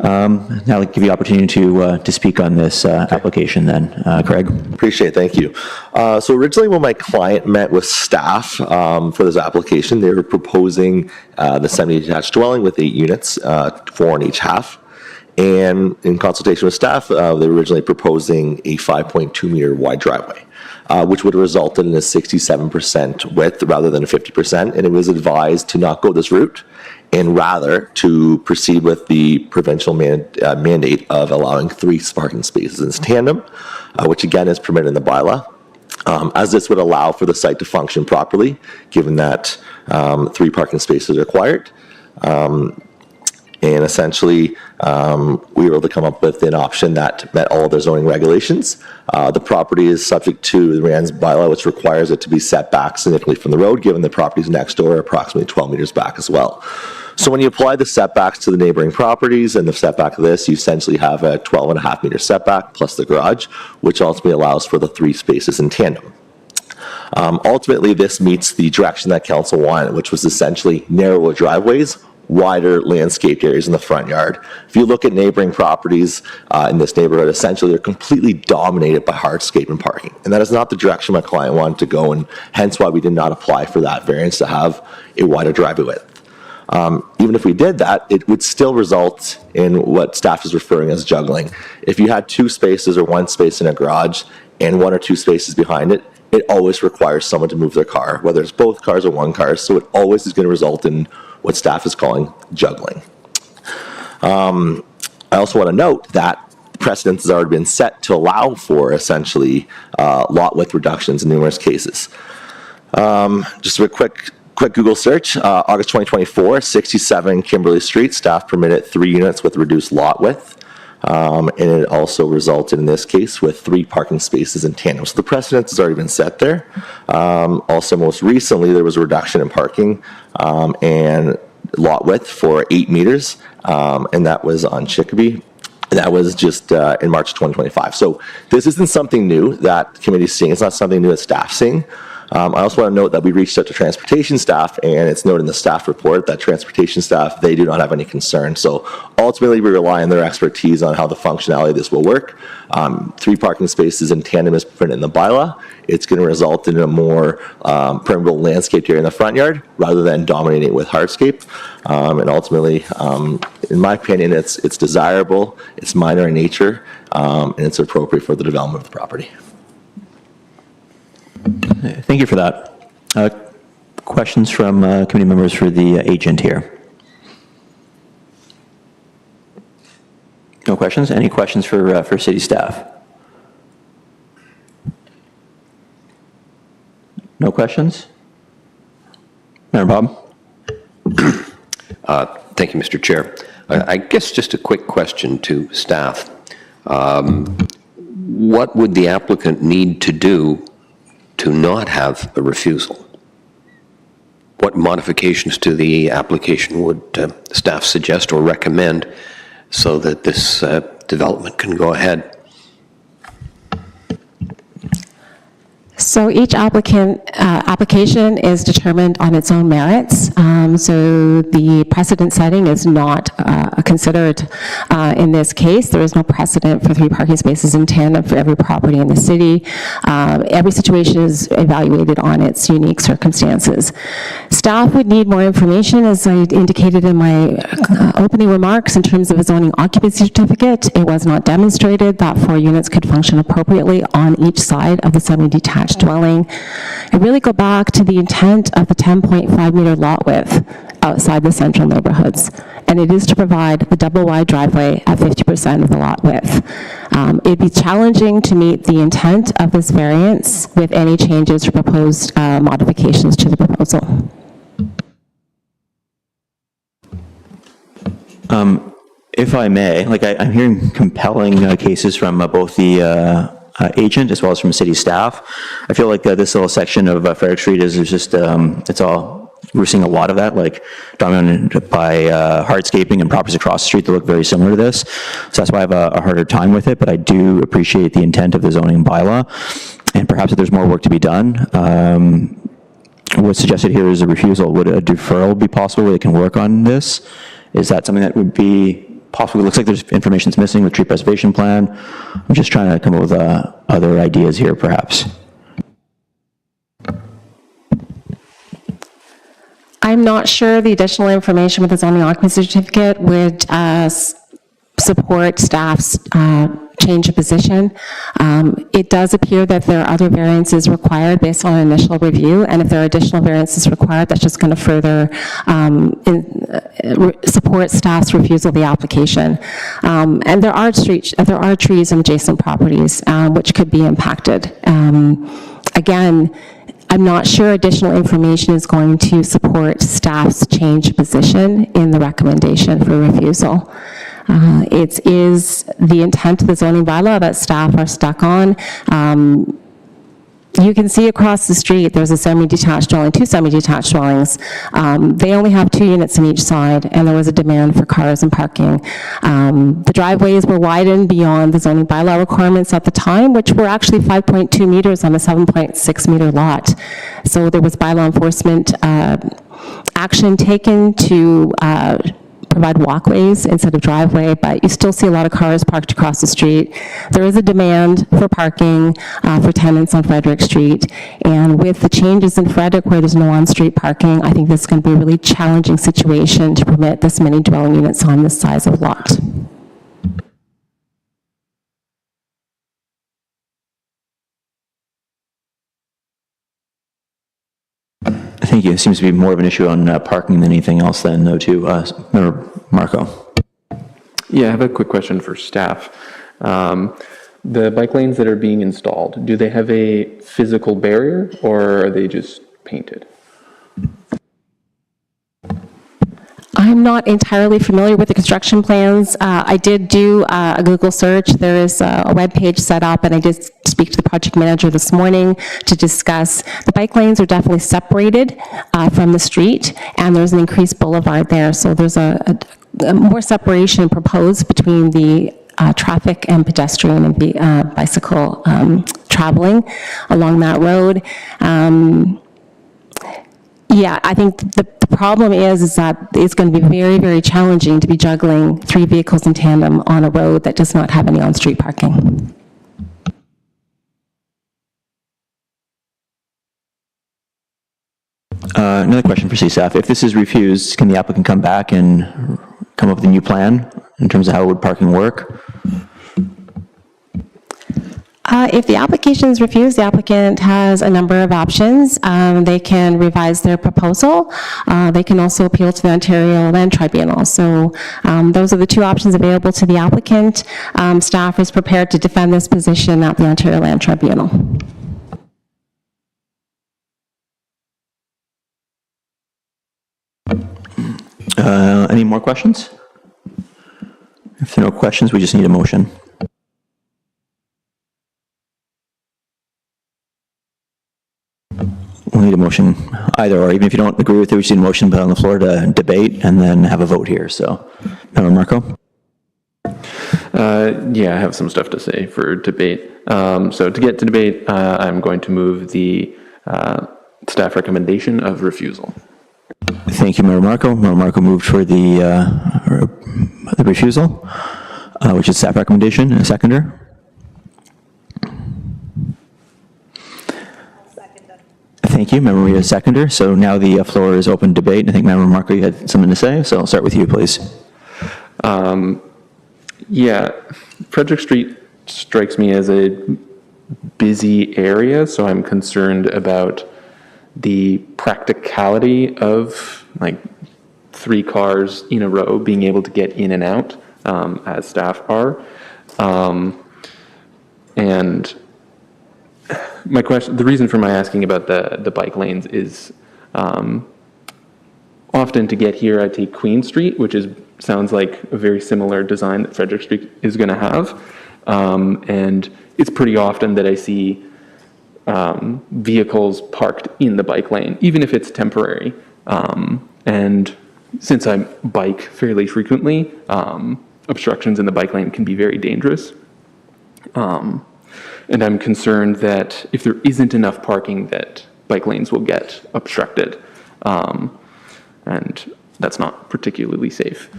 Now I'll give you the opportunity to speak on this application then. Craig? Appreciate it. Thank you. So originally when my client met with staff for this application, they were proposing the semi-detached dwelling with 8 units, 4 on each half. And in consultation with staff, they were originally proposing a 5.2 meter wide driveway, which would have resulted in a 67% width rather than a 50%. And it was advised to not go this route, and rather to proceed with the provincial mandate of allowing 3 parking spaces in tandem, which again is permitted in the bylaw, as this would allow for the site to function properly, given that 3 parking spaces are required. And essentially, we were able to come up with an option that met all of their zoning regulations. The property is subject to the RANS bylaw, which requires it to be set back significantly from the road, given the properties next door are approximately 12 meters back as well. So when you apply the setbacks to the neighboring properties and the setback of this, you essentially have a 12.5 meter setback plus the garage, which ultimately allows for the 3 spaces in tandem. Ultimately, this meets the direction that council wanted, which was essentially narrower driveways, wider landscaped areas in the front yard. If you look at neighboring properties in this neighborhood, essentially they're completely dominated by hardscape and parking. And that is not the direction my client wanted to go, and hence why we did not apply for that variance to have a wider driveway width. Even if we did that, it would still result in what staff is referring as juggling. If you had 2 spaces or 1 space in a garage and 1 or 2 spaces behind it, it always requires someone to move their car, whether it's both cars or 1 car. So it always is going to result in what staff is calling juggling. I also want to note that precedence has already been set to allow for essentially lot width reductions in numerous cases. Just a quick Google search, August 2024, 67 Kimberley Street, staff permitted 3 units with reduced lot width. And it also resulted in this case with 3 parking spaces in tandem. So the precedence has already been set there. Also, most recently, there was a reduction in parking and lot width for 8 meters, and that was on Chicopee. That was just in March 2025. So this isn't something new that committee's seeing. It's not something new that staff's seeing. I also want to note that we reached out to transportation staff, and it's noted in the staff report that transportation staff, they do not have any concern. So ultimately, we rely on their expertise on how the functionality of this will work. 3 parking spaces in tandem is printed in the bylaw. It's going to result in a more permeable landscaped area in the front yard rather than dominating it with hardscape. And ultimately, in my opinion, it's desirable, it's minor in nature, and it's appropriate for the development of the property. Thank you for that. Questions from committee members for the agent here? No questions? Any questions for city staff? No questions? Member Bob? Thank you, Mr. Chair. I guess just a quick question to staff. What would the applicant need to do to not have a refusal? What modifications to the application would staff suggest or recommend so that this development can go ahead? So each application is determined on its own merits. So the precedent setting is not considered in this case. There is no precedent for 3 parking spaces in tandem for every property in the city. Every situation is evaluated on its unique circumstances. Staff would need more information, as I indicated in my opening remarks, in terms of a zoning occupancy certificate. It was not demonstrated that 4 units could function appropriately on each side of the semi-detached dwelling. I really go back to the intent of the 10.5 meter lot width outside the central neighborhoods, and it is to provide the double wide driveway at 50% of the lot width. It'd be challenging to meet the intent of this variance with any changes or proposed modifications to the proposal. If I may, I'm hearing compelling cases from both the agent as well as from city staff. I feel like this little section of Frederick Street is just, we're seeing a lot of that, dominated by hardscaping and properties across the street that look very similar to this. So that's why I have a harder time with it, but I do appreciate the intent of the zoning bylaw. And perhaps if there's more work to be done, what's suggested here is a refusal. Would a deferral be possible where they can work on this? Is that something that would be possible? It looks like there's information's missing with tree preservation plan. I'm just trying to come up with other ideas here, perhaps. I'm not sure the additional information with the zoning occupancy certificate would support staff's change of position. It does appear that there are other variances required based on an initial review, and if there are additional variances required, that's just going to further support staff's refusal of the application. And there are trees on adjacent properties which could be impacted. Again, I'm not sure additional information is going to support staff's change of position in the recommendation for refusal. It is the intent of the zoning bylaw that staff are stuck on. You can see across the street, there's a semi-detached dwelling, 2 semi-detached dwellings. They only have 2 units on each side, and there was a demand for cars and parking. The driveways were widened beyond the zoning bylaw requirements at the time, which were actually 5.2 meters on a 7.6 meter lot. So there was bylaw enforcement action taken to provide walkways instead of driveway, but you still see a lot of cars parked across the street. There is a demand for parking for tenants on Frederick Street, and with the changes in Frederick where there's no on-street parking, I think this is going to be a really challenging situation to permit this many dwelling units on this size of lot. Thank you. It seems to be more of an issue on parking than anything else then, though, too. Member Marco. Yeah, I have a quick question for staff. The bike lanes that are being installed, do they have a physical barrier or are they just painted? I'm not entirely familiar with the construction plans. I did do a Google search. There is a web page set up, and I did speak to the project manager this morning to discuss. The bike lanes are definitely separated from the street, and there's an increased boulevard there. So there's a more separation proposed between the traffic and pedestrian and bicycle traveling along that road. Yeah, I think the problem is that it's going to be very, very challenging to be juggling 3 vehicles in tandem on a road that does not have any on-street parking. Another question for CSAF. If this is refused, can the applicant come back and come up with a new plan in terms of how would parking work? If the application is refused, the applicant has a number of options. They can revise their proposal. They can also appeal to the Ontario Land Tribunal. So those are the 2 options available to the applicant. Staff is prepared to defend this position at the Ontario Land Tribunal. Any more questions? If there are no questions, we just need a motion. We'll need a motion either or. Even if you don't agree with it, we just need a motion put on the floor to debate and then have a vote here. So, Member Marco? Yeah, I have some stuff to say for debate. So to get to debate, I'm going to move the staff recommendation of refusal. Thank you, Member Marco. Member Marco moved for the refusal, which is staff recommendation. And a seconder? Thank you, Member Maria, seconder. So now the floor is open to debate. I think Member Marco, you had something to say, so I'll start with you, please. Yeah, Frederick Street strikes me as a busy area, so I'm concerned about the practicality of like 3 cars in a row being able to get in and out, as staff are. And my question, the reason for my asking about the bike lanes is often to get here, I take Queen Street, which sounds like a very similar design that Frederick Street is going to have. And it's pretty often that I see vehicles parked in the bike lane, even if it's temporary. And since I bike fairly frequently, obstructions in the bike lane can be very dangerous. And I'm concerned that if there isn't enough parking, that bike lanes will get obstructed. And that's not particularly safe.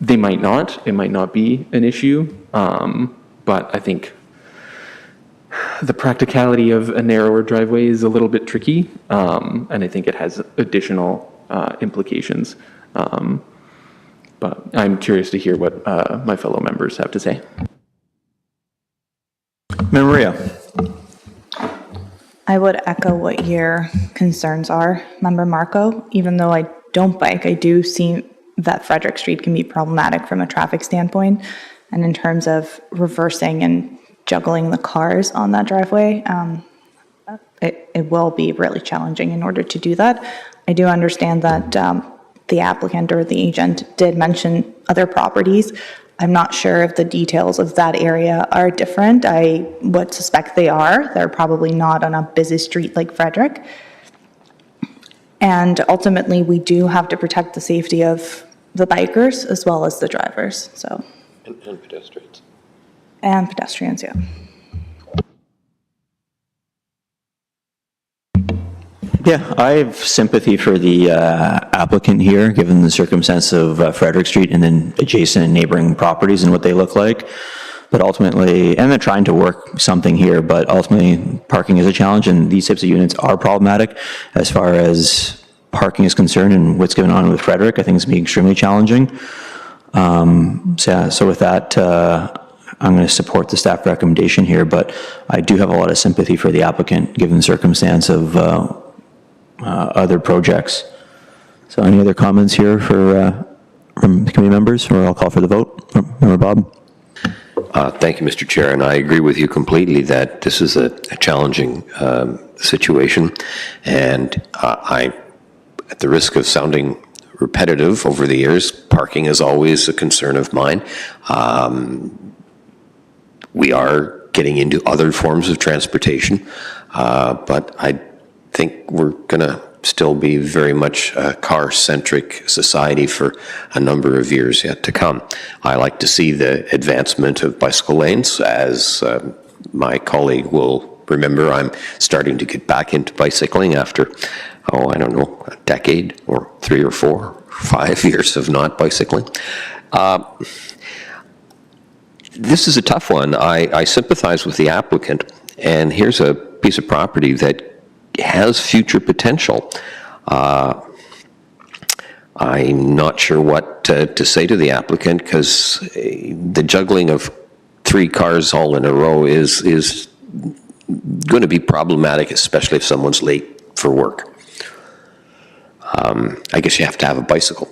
They might not. It might not be an issue. But I think the practicality of a narrower driveway is a little bit tricky. And I think it has additional implications. But I'm curious to hear what my fellow members have to say. Member Maria. I would echo what your concerns are, Member Marco. Even though I don't bike, I do see that Frederick Street can be problematic from a traffic standpoint. And in terms of reversing and juggling the cars on that driveway, it will be really challenging in order to do that. I do understand that the applicant or the agent did mention other properties. I'm not sure if the details of that area are different. I would suspect they are. They're probably not on a busy street like Frederick. And ultimately, we do have to protect the safety of the bikers as well as the drivers. So. And pedestrians. And pedestrians, yeah. Yeah, I have sympathy for the applicant here, given the circumstance of Frederick Street and then adjacent neighboring properties and what they look like. But ultimately, and they're trying to work something here, but ultimately parking is a challenge, and these types of units are problematic as far as parking is concerned, and what's going on with Frederick, I think, is going to be extremely challenging. So with that, I'm going to support the staff recommendation here, but I do have a lot of sympathy for the applicant, given the circumstance of other projects. So any other comments here from the committee members, or I'll call for the vote? Member Bob? Thank you, Mr. Chair, and I agree with you completely that this is a challenging situation, and at the risk of sounding repetitive over the years, parking is always a concern of mine. We are getting into other forms of transportation, but I think we're going to still be very much a car-centric society for a number of years yet to come. I like to see the advancement of bicycle lanes as my colleague will remember, I'm starting to get back into bicycling after, I don't know, a decade or 3 or 4 or 5 years of not bicycling. This is a tough one. I sympathize with the applicant, and here's a piece of property that has future potential. I'm not sure what to say to the applicant, because the juggling of 3 cars all in a row is going to be problematic, especially if someone's late for work. I guess you have to have a bicycle.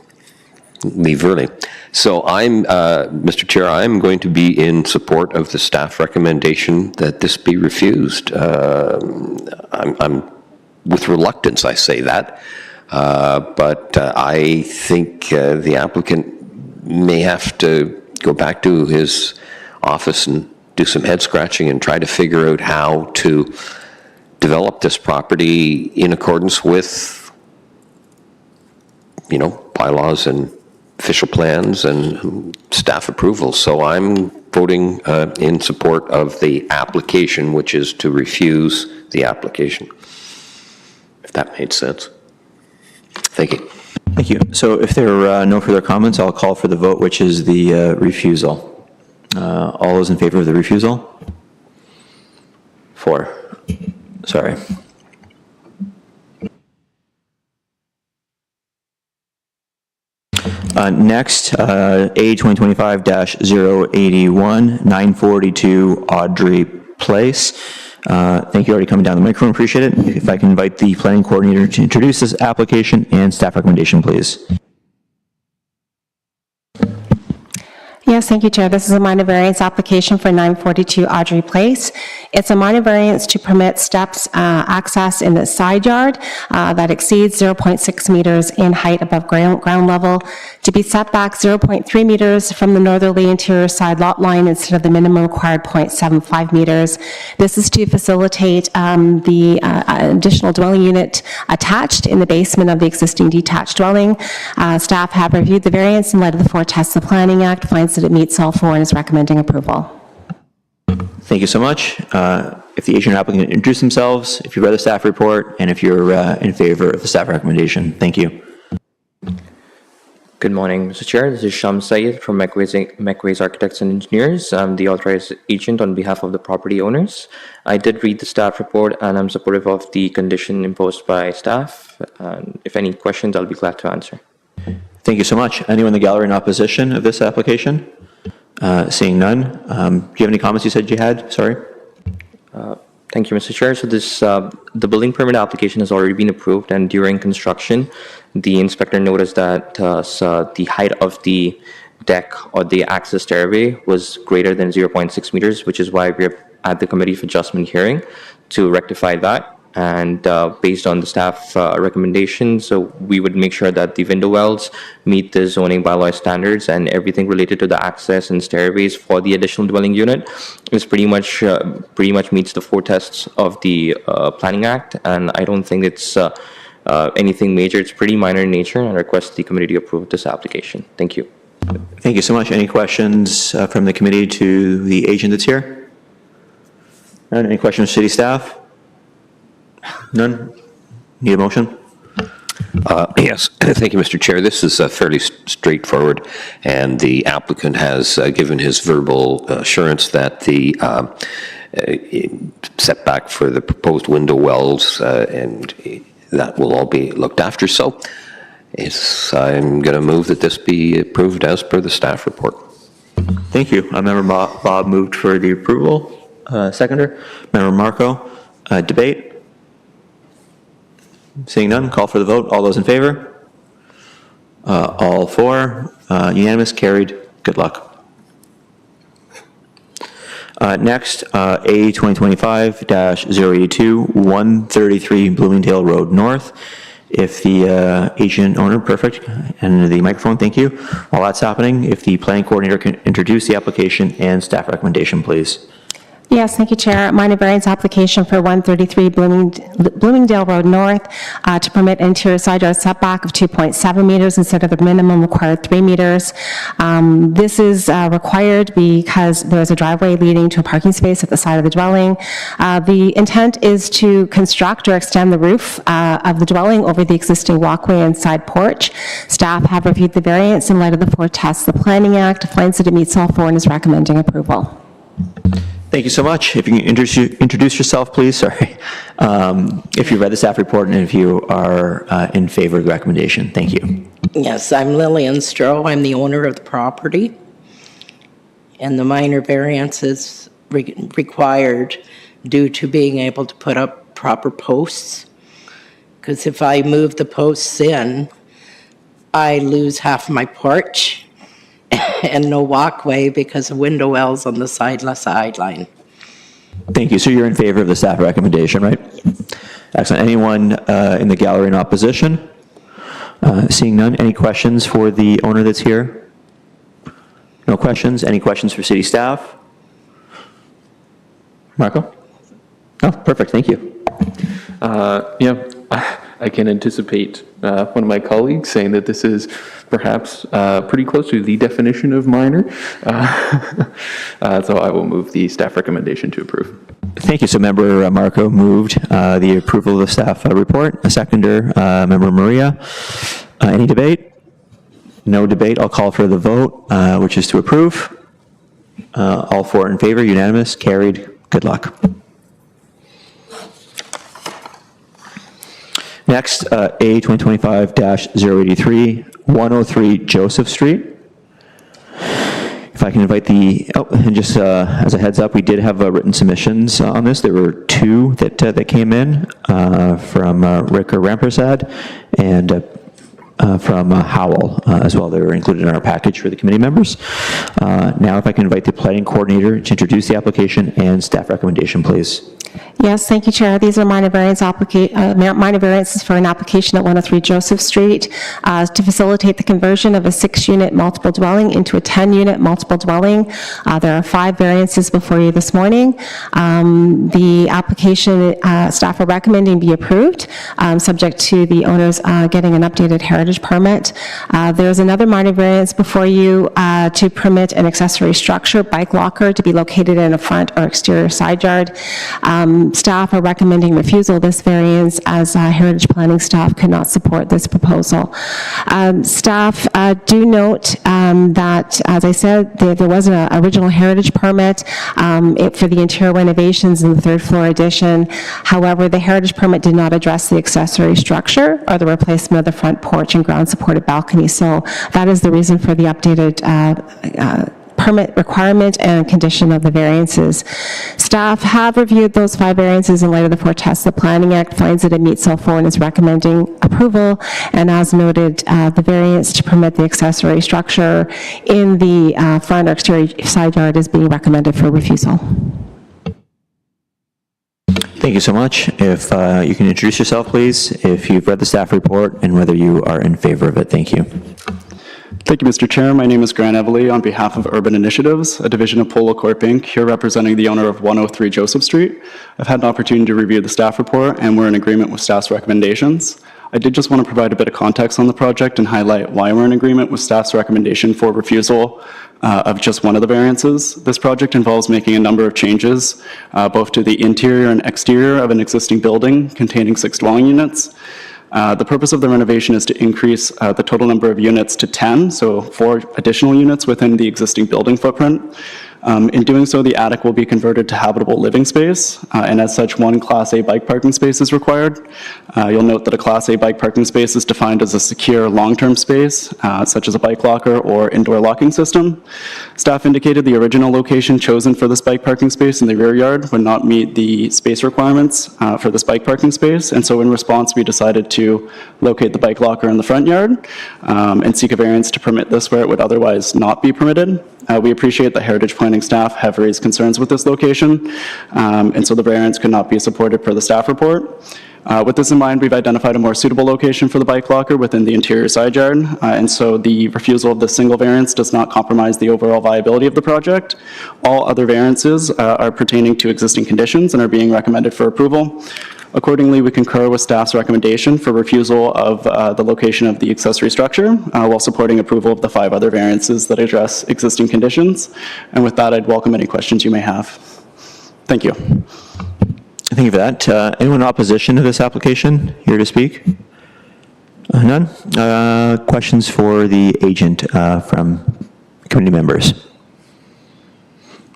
Leave early. So Mr. Chair, I'm going to be in support of the staff recommendation that this be refused. I'm with reluctance, I say that, but I think the applicant may have to go back to his office and do some head scratching and try to figure out how to develop this property in accordance with, bylaws and official plans and staff approval. So I'm voting in support of the application, which is to refuse the application, if that made sense. Thank you. Thank you. So if there are no further comments, I'll call for the vote, which is the refusal. All those in favor of the refusal? 4. Sorry. Next, A 2025-081, 942 Audrey Place. Thank you, already coming down the microphone, appreciate it. If I can invite the planning coordinator to introduce this application and staff recommendation, please. Yes, thank you, Chair. This is a minor variance application for 942 Audrey Place. It's a minor variance to permit steps access in the side yard that exceeds 0.6 meters in height above ground level, to be set back 0.3 meters from the northerly interior side lot line instead of the minimum required 0.75 meters. This is to facilitate the additional dwelling unit attached in the basement of the existing detached dwelling. Staff have reviewed the variance in light of the 4 tests of the Planning Act, finds that it meets all 4 and is recommending approval. Thank you so much. If the agent or applicant introduce themselves, if you've read the staff report, and if you're in favor of the staff recommendation. Thank you. Good morning, Mr. Chair. This is Sham Syed from McWay's Architects and Engineers. I'm the authorized agent on behalf of the property owners. I did read the staff report, and I'm supportive of the condition imposed by staff. If any questions, I'll be glad to answer. Thank you so much. Anyone in the gallery in opposition of this application? Seeing none. Do you have any comments you said you had? Sorry. Thank you, Mr. Chair. So the building permit application has already been approved, and during construction, the inspector noticed that the height of the deck or the access stairway was greater than 0.6 meters, which is why we're at the Committee of Adjustment hearing to rectify that. And based on the staff recommendations, so we would make sure that the window wells meet the zoning bylaw standards, and everything related to the access and stairways for the additional dwelling unit is pretty much meets the 4 tests of the Planning Act. And I don't think it's anything major. It's pretty minor in nature, and I request the committee to approve this application. Thank you. Thank you so much. Any questions from the committee to the agent that's here? None? Any questions from city staff? None? Need a motion? Yes, thank you, Mr. Chair. This is fairly straightforward, and the applicant has given his verbal assurance that the setback for the proposed window wells and that will all be looked after. So I'm going to move that this be approved as per the staff report. Thank you. Member Bob moved for the approval. Seconder. Member Marco. Debate. Seeing none, call for the vote. All those in favor? All 4. Unanimous, carried. Good luck. Next, A 2025-082, 133 Bloomingdale Road North. If the agent owner, perfect, and the microphone, thank you. While that's happening, if the planning coordinator can introduce the application and staff recommendation, please. Yes, thank you, Chair. Minor variance application for 133 Bloomingdale Road North to permit interior side yard setback of 2.7 meters instead of the minimum required 3 meters. This is required because there is a driveway leading to a parking space at the side of the dwelling. The intent is to construct or extend the roof of the dwelling over the existing walkway and side porch. Staff have reviewed the variance in light of the four tests. The Planning Act finds that it meets all four and is recommending approval. Thank you so much. If you can introduce yourself, please, sorry. If you read the staff report and if you are in favor of the recommendation. Thank you. Yes, I'm Lillian Stroh. I'm the owner of the property. And the minor variance is required due to being able to put up proper posts. Because if I move the posts in, I lose half my porch and no walkway because of window wells on the sideline. Thank you. So you're in favor of the staff recommendation, right? Yes. Excellent. Anyone in the gallery in opposition? Seeing none, any questions for the owner that's here? No questions? Any questions for city staff? Marco? Oh, perfect. Thank you. Yeah, I can anticipate one of my colleagues saying that this is perhaps pretty close to the definition of minor. So I will move the staff recommendation to approve. Thank you. So Member Marco moved the approval of the staff report. A seconder, Member Maria. Any debate? No debate. I'll call for the vote, which is to approve. All four in favor, unanimous, carried. Good luck. Next, A 2025-083, 103 Joseph Street. If I can invite and just as a heads up, we did have written submissions on this. There were two that came in from Rick Rampersad and from Howell as well. They were included in our package for the committee members. Now, if I can invite the planning coordinator to introduce the application and staff recommendation, please. Yes, thank you, Chair. These are minor variances for an application at 103 Joseph Street to facilitate the conversion of a 6-unit multiple dwelling into a 10-unit multiple dwelling. There are 5 variances before you this morning. The application staff are recommending be approved, subject to the owners getting an updated heritage permit. There's another minor variance before you to permit an accessory structure, bike locker, to be located in a front or exterior side yard. Staff are recommending refusal of this variance as Heritage Planning staff could not support this proposal. Staff do note that, as I said, there was an original heritage permit for the interior renovations in the 3rd floor addition. However, the heritage permit did not address the accessory structure or the replacement of the front porch and ground-supported balcony. So that is the reason for the updated permit requirement and condition of the variances. Staff have reviewed those 5 variances in light of the 4 tests. The Planning Act finds that it meets all 4 and is recommending approval. And as noted, the variance to permit the accessory structure in the front or exterior side yard is being recommended for refusal. Thank you so much. If you can introduce yourself, please, if you've read the staff report and whether you are in favor of it. Thank you. Thank you, Mr. Chair. My name is Grant Evely on behalf of Urban Initiatives, a division of Polo Corp. Inc., here representing the owner of 103 Joseph Street. I've had an opportunity to review the staff report, and we're in agreement with staff's recommendations. I did just want to provide a bit of context on the project and highlight why we're in agreement with staff's recommendation for refusal of just one of the variances. This project involves making a number of changes, both to the interior and exterior of an existing building containing 6 dwelling units. The purpose of the renovation is to increase the total number of units to 10, so 4 additional units within the existing building footprint. In doing so, the attic will be converted to habitable living space, and as such, 1 Class A bike parking space is required. You'll note that a Class A bike parking space is defined as a secure long-term space, such as a bike locker or indoor locking system. Staff indicated the original location chosen for this bike parking space in the rear yard would not meet the space requirements for this bike parking space, and so in response, we decided to locate the bike locker in the front yard and seek a variance to permit this where it would otherwise not be permitted. We appreciate that Heritage Planning staff have raised concerns with this location, and so the variance could not be supported per the staff report. With this in mind, we've identified a more suitable location for the bike locker within the interior side yard, and so the refusal of the single variance does not compromise the overall viability of the project. All other variances are pertaining to existing conditions and are being recommended for approval. Accordingly, we concur with staff's recommendation for refusal of the location of the accessory structure while supporting approval of the 5 other variances that address existing conditions. And with that, I'd welcome any questions you may have. Thank you. Thank you for that. Anyone in opposition to this application here to speak? None? Questions for the agent from committee members?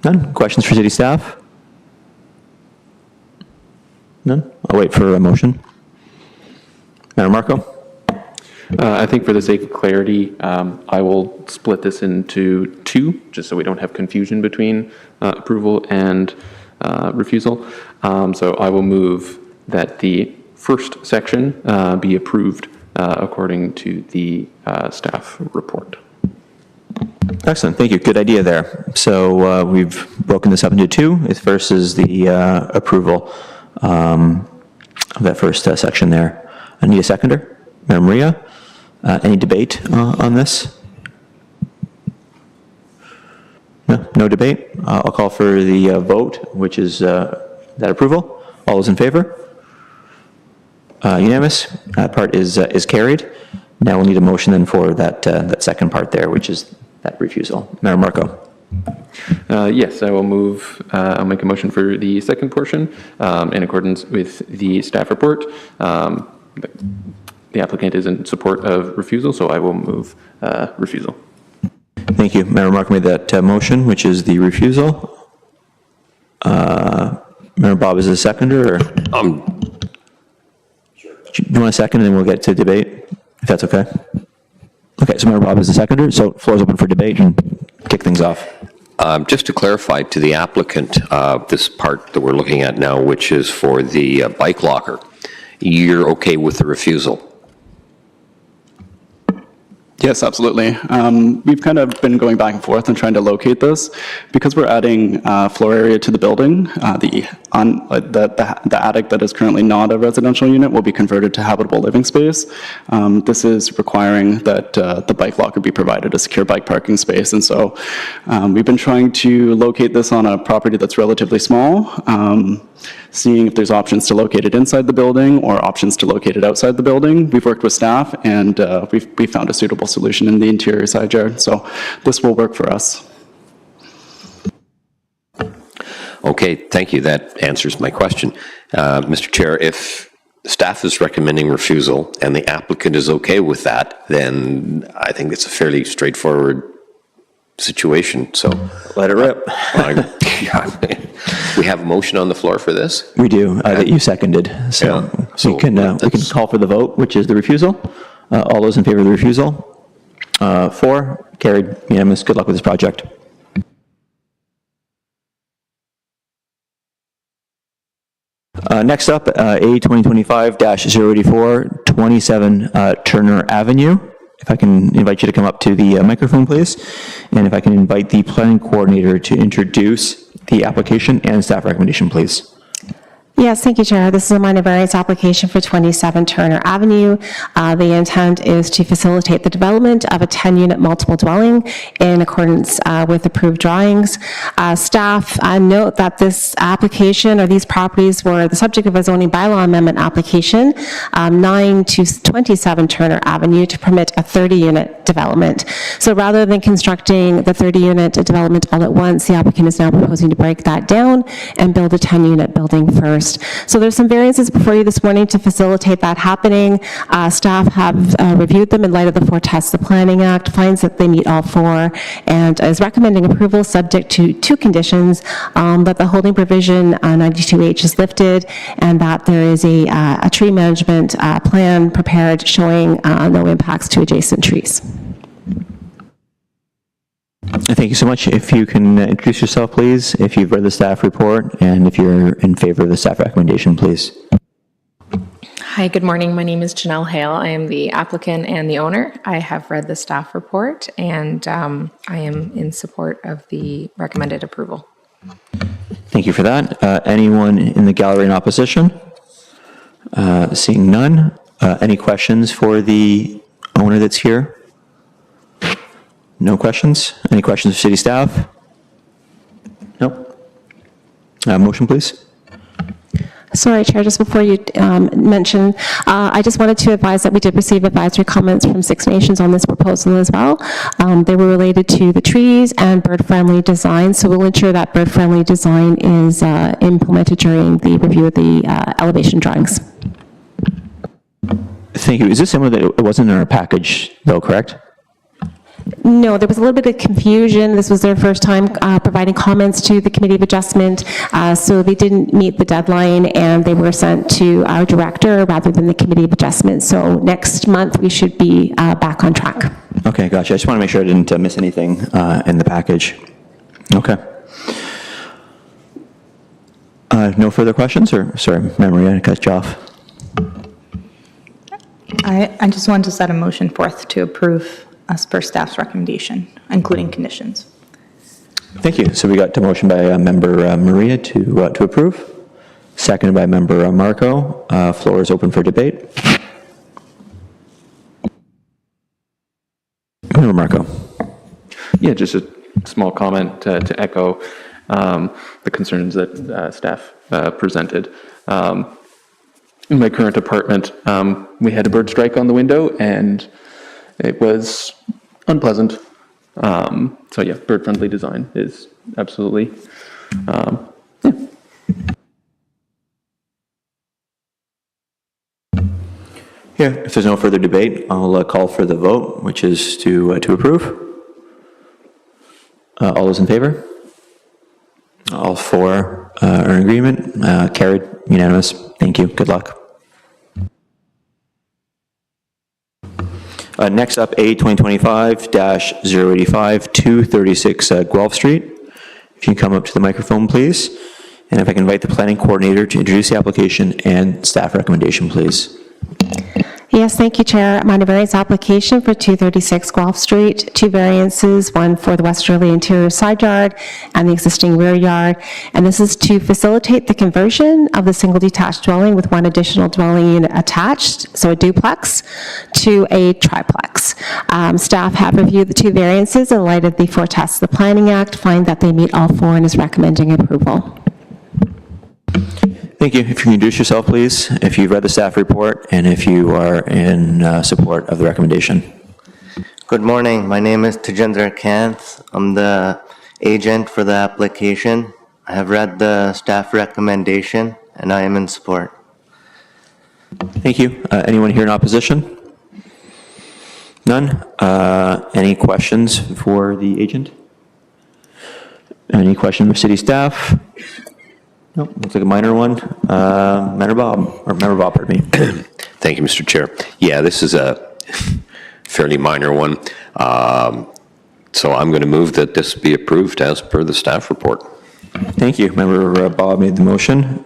None? Questions for city staff? None? I'll wait for a motion. Madam Marco? I think for the sake of clarity, I will split this into 2, just so we don't have confusion between approval and refusal. So I will move that the first section be approved according to the staff report. Excellent, thank you. Good idea there. So we've broken this up into 2. First is the approval of that first section there. I need a seconder. Madam Maria, any debate on this? No debate. I'll call for the vote, which is that approval. All those in favor? Unanimous. That part is carried. Now we'll need a motion then for that second part there, which is that refusal. Madam Marco. Yes, I will move, I'll make a motion for the second portion in accordance with the staff report. The applicant is in support of refusal, so I will move refusal. Thank you. Madam Marco made that motion, which is the refusal. Member Bob is the seconder, or? Do you want a second, and then we'll get to debate, if that's okay? Okay, so Member Bob is the seconder, so floor is open for debate and kick things off. Just to clarify to the applicant, this part that we're looking at now, which is for the bike locker, you're okay with the refusal? Yes, absolutely. We've kind of been going back and forth and trying to locate this. Because we're adding floor area to the building, the attic that is currently not a residential unit will be converted to habitable living space. This is requiring that the bike locker be provided a secure bike parking space. And so we've been trying to locate this on a property that's relatively small, seeing if there's options to locate it inside the building or options to locate it outside the building. We've worked with staff, and we've found a suitable solution in the interior side yard. So this will work for us. Okay, thank you. That answers my question. Mr. Chair, if staff is recommending refusal and the applicant is okay with that, then I think it's a fairly straightforward situation. So let it rip. We have a motion on the floor for this? We do, that you seconded. So, we can call for the vote, which is the refusal. All those in favor of the refusal? 4, carried, unanimous. Good luck with this project. Next up, A 2025-084, 27 Turner Avenue. If I can invite you to come up to the microphone, please. And if I can invite the planning coordinator to introduce the application and staff recommendation, please. Yes, thank you, Chair. This is a minor variance application for 27 Turner Avenue. The intent is to facilitate the development of a 10-unit multiple dwelling in accordance with approved drawings. Staff note that this application, or these properties, were the subject of a zoning bylaw amendment application 9 to 27 Turner Avenue to permit a 30-unit development. So rather than constructing the 30-unit development all at once, the applicant is now proposing to break that down and build a 10-unit building first. So there's some variances before you this morning to facilitate that happening. Staff have reviewed them in light of the 4 tests of the Planning Act, finds that they meet all 4, and is recommending approval subject to 2 conditions, that the holding provision 92H is lifted, and that there is a tree management plan prepared showing no impacts to adjacent trees. Thank you so much. If you can introduce yourself, please, if you've read the staff report, and if you're in favor of the staff recommendation, please. Hi, good morning. My name is Janelle Hale. I am the applicant and the owner. I have read the staff report, and I am in support of the recommended approval. Thank you for that. Anyone in the gallery in opposition? Seeing none, any questions for the owner that's here? No questions? Any questions for city staff? No? Motion, please. Sorry, Chair, just before you mention, I just wanted to advise that we did receive advisory comments from Six Nations on this proposal as well. They were related to the trees and bird-friendly design, so we'll ensure that bird-friendly design is implemented during the review of the elevation drawings. Thank you. Is this similar that it wasn't in our package, though, correct? No, there was a little bit of confusion. This was their first time providing comments to the Committee of Adjustment, so they didn't meet the deadline, and they were sent to our director rather than the Committee of Adjustment. So next month, we should be back on track. Okay, gotcha. I just want to make sure I didn't miss anything in the package. Okay. No further questions, or, sorry, Maria, I cut you off. I just wanted to set a motion forth to approve as per staff's recommendation, including conditions. Thank you. So we got a motion by Member Maria to approve, seconded by Member Marco. Floor is open for debate. Member Marco. Yeah, just a small comment to echo the concerns that staff presented. In my current apartment, we had a bird strike on the window, and it was unpleasant. So yeah, bird-friendly design is absolutely, yeah. Yeah, if there's no further debate, I'll call for the vote, which is to approve. All those in favor? All four are in agreement. Carried, unanimous. Thank you. Good luck. Next up, A 2025-085, 236 Guelph Street. If you can come up to the microphone, please. And if I can invite the planning coordinator to introduce the application and staff recommendation, please. Yes, thank you, Chair. Minor variance application for 236 Guelph Street. Two variances, one for the westerly interior side yard and the existing rear yard. And this is to facilitate the conversion of the single detached dwelling with one additional dwelling unit attached, so a duplex, to a triplex. Staff have reviewed the two variances in light of the four tests of the Planning Act, find that they meet all four and is recommending approval. Thank you. If you can introduce yourself, please, if you've read the staff report and if you are in support of the recommendation. Good morning. My name is Tajendra Kant. I'm the agent for the application. I have read the staff recommendation and I am in support. Thank you. Anyone here in opposition? None? Any questions for the agent? Any questions for city staff? Nope, looks like a minor one. Member Bob, pardon me. Thank you, Mr. Chair. Yeah, this is a fairly minor one. So I'm going to move that this be approved as per the staff report. Thank you. Member Bob made the motion,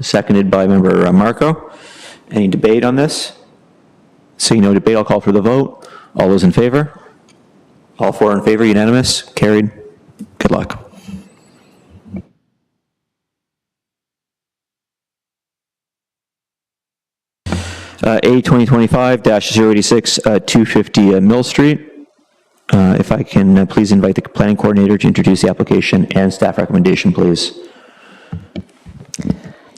seconded by Member Marco. Any debate on this? Seeing no debate, I'll call for the vote. All those in favor? All four in favor, unanimous, carried. Good luck. A 2025-086, 250 Mill Street. If I can please invite the planning coordinator to introduce the application and staff recommendation, please.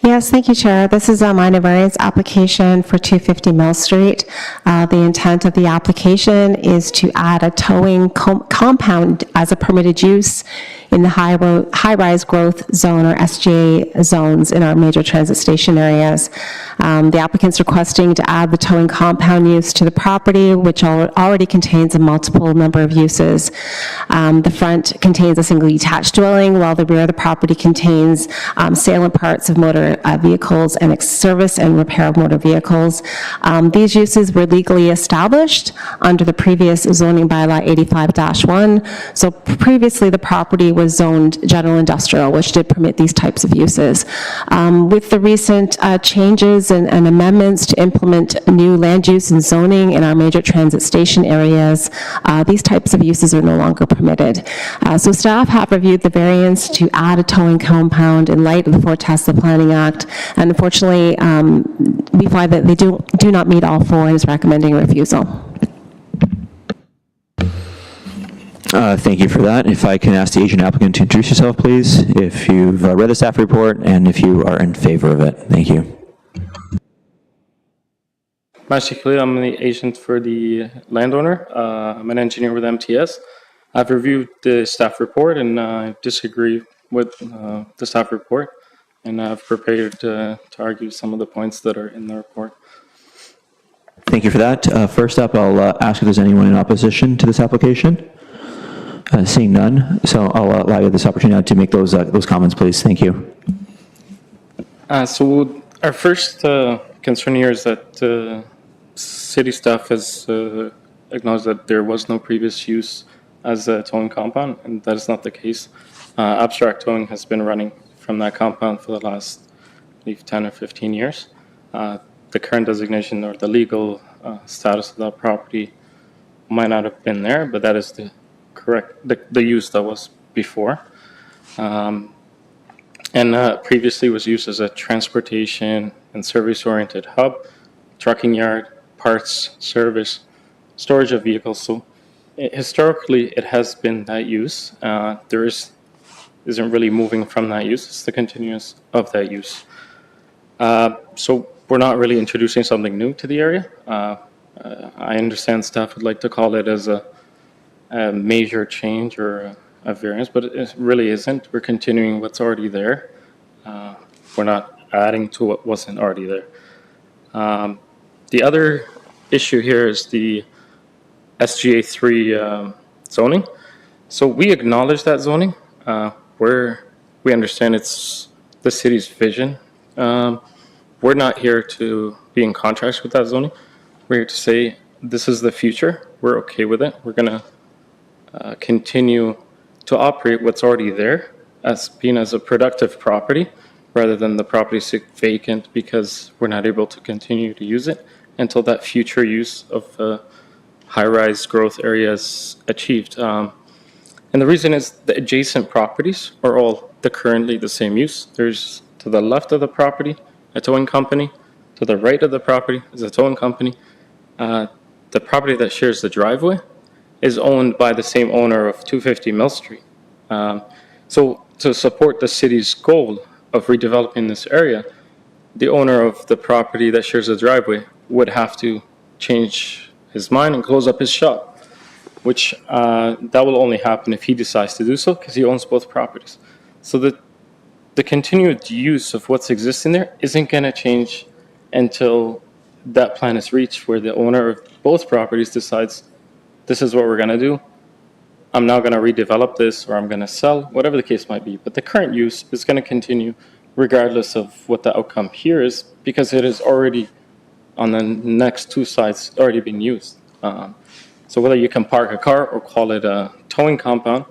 Yes, thank you, Chair. This is a minor variance application for 250 Mill Street. The intent of the application is to add a towing compound as a permitted use in the high-rise growth zone or SGA zones in our major transit station areas. The applicant's requesting to add the towing compound use to the property, which already contains a multiple number of uses. The front contains a single detached dwelling, while the rear of the property contains sale and parts of motor vehicles and service and repair of motor vehicles. These uses were legally established under the previous zoning bylaw 85-1. So previously the property was zoned general industrial, which did permit these types of uses. With the recent changes and amendments to implement new land use and zoning in our major transit station areas, these types of uses are no longer permitted. So staff have reviewed the variance to add a towing compound in light of the four tests of Planning Act Act. And unfortunately, we find that they do not meet all four and is recommending refusal. Thank you for that. If I can ask the agent applicant to introduce yourself, please, if you've read the staff report and if you are in favor of it. Thank you. Basically, I'm the agent for the landowner. I'm an engineer with MTS. I've reviewed the staff report and I disagree with the staff report, and I've prepared to argue some of the points that are in the report. Thank you for that. First up, I'll ask if there's anyone in opposition to this application. Seeing none, so I'll allow you this opportunity to make those comments, please. Thank you. So our first concern here is that city staff has acknowledged that there was no previous use as a towing compound, and that is not the case. Abstract towing has been running from that compound for the last, I believe, 10 or 15 years. The current designation or the legal status of that property might not have been there, but that is the correct, the use that was before. And previously was used as a transportation and service-oriented hub, trucking yard, parts, service, storage of vehicles. So historically, it has been that use. There isn't really moving from that use. It's the continuous of that use. So we're not really introducing something new to the area. I understand staff would like to call it as a major change or a variance, but it really isn't. We're continuing what's already there. We're not adding to what wasn't already there. The other issue here is the SGA3 zoning. So we acknowledge that zoning. We understand it's the city's vision. We're not here to be in contrast with that zoning. We're here to say this is the future. We're okay with it. We're going to continue to operate what's already there as being as a productive property rather than the property sit vacant because we're not able to continue to use it until that future use of high-rise growth area is achieved. And the reason is the adjacent properties are all currently the same use. There's to the left of the property, a towing company. To the right of the property is a towing company. The property that shares the driveway is owned by the same owner of 250 Mill Street. So to support the city's goal of redeveloping this area, the owner of the property that shares the driveway would have to change his mind and close up his shop, which that will only happen if he decides to do so because he owns both properties. So the continued use of what's existing there isn't going to change until that plan is reached where the owner of both properties decides this is what we're going to do. I'm now going to redevelop this or I'm going to sell, whatever the case might be. But the current use is going to continue regardless of what the outcome here is because it is already on the next two sites already being used. So whether you can park a car or call it a towing compound,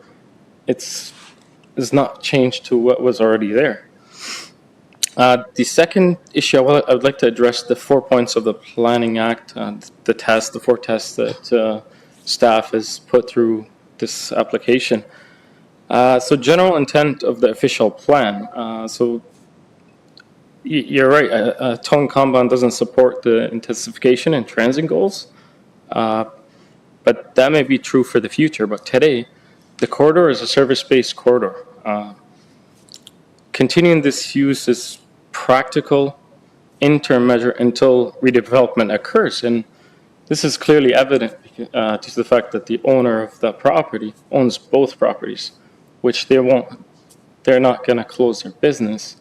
it's not changed to what was already there. The second issue I would like to address the 4 points of the Planning Act, the 4 tests that staff has put through this application. So general intent of the official plan. So you're right, a towing compound doesn't support the intensification and transit goals, but that may be true for the future. But today, the corridor is a service-based corridor. Continuing this use is practical interim measure until redevelopment occurs. And this is clearly evident due to the fact that the owner of that property owns both properties, which they're not going to close their business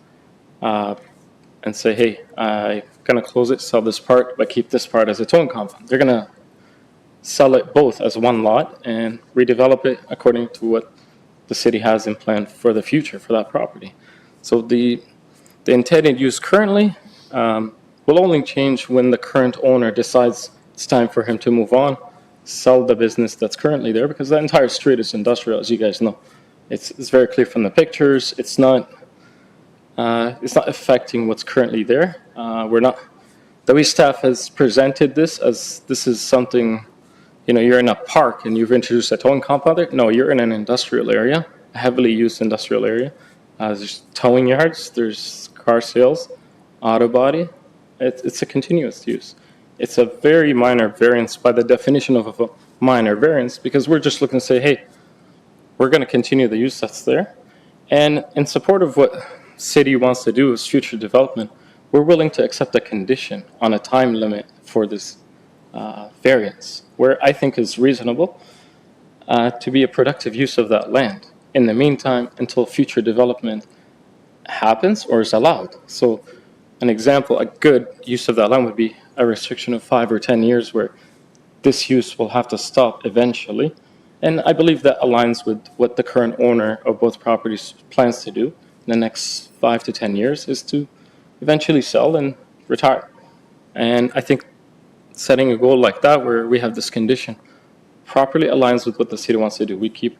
and say, hey, I'm going to close it, sell this part, but keep this part as a towing compound. They're going to sell it both as one lot and redevelop it according to what the city has in plan for the future for that property. So the intended use currently will only change when the current owner decides it's time for him to move on, sell the business that's currently there, because that entire street is industrial, as you guys know. It's very clear from the pictures. It's not affecting what's currently there. The way staff has presented this as this is something, you're in a park and you've introduced a towing compound there. No, you're in an industrial area, a heavily used industrial area. There's towing yards, there's car sales, auto body. It's a continuous use. It's a very minor variance by the definition of a minor variance, because we're just looking to say, hey, we're going to continue the use that's there. And in support of what city wants to do is future development, we're willing to accept a condition on a time limit for this variance, where I think is reasonable to be a productive use of that land in the meantime until future development happens or is allowed. So an example, a good use of that land would be a restriction of 5 or 10 years where this use will have to stop eventually. And I believe that aligns with what the current owner of both properties plans to do in the next 5 to 10 years, is to eventually sell and retire. And I think setting a goal like that, where we have this condition, properly aligns with what the city wants to do. We keep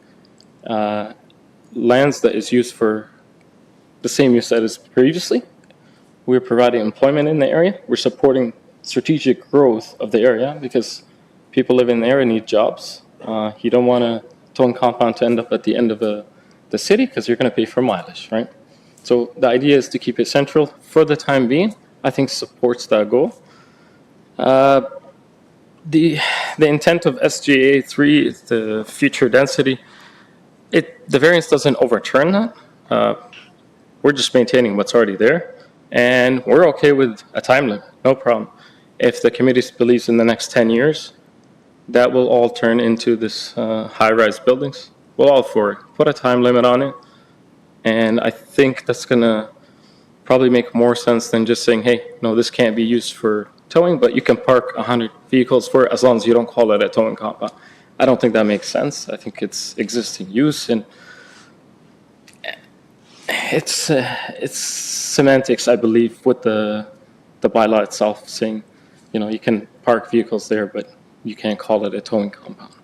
lands that is used for the same use that is previously. We're providing employment in the area. We're supporting strategic growth of the area because people live in the area need jobs. You don't want a towing compound to end up at the end of the city because you're going to pay for mileage, right? So the idea is to keep it central for the time being. I think supports that goal. The intent of SGA 3 is the future density. The variance doesn't overturn that. We're just maintaining what's already there. And we're okay with a time limit, no problem. If the committee believes in the next 10 years, that will all turn into this high-rise buildings. We're all for it. Put a time limit on it. And I think that's going to probably make more sense than just saying, hey, no, this can't be used for towing, but you can park 100 vehicles for it as long as you don't call it a towing compound. I don't think that makes sense. I think it's existing use, and it's semantics, I believe, with the bylaw itself saying, you can park vehicles there, but you can't call it a towing compound.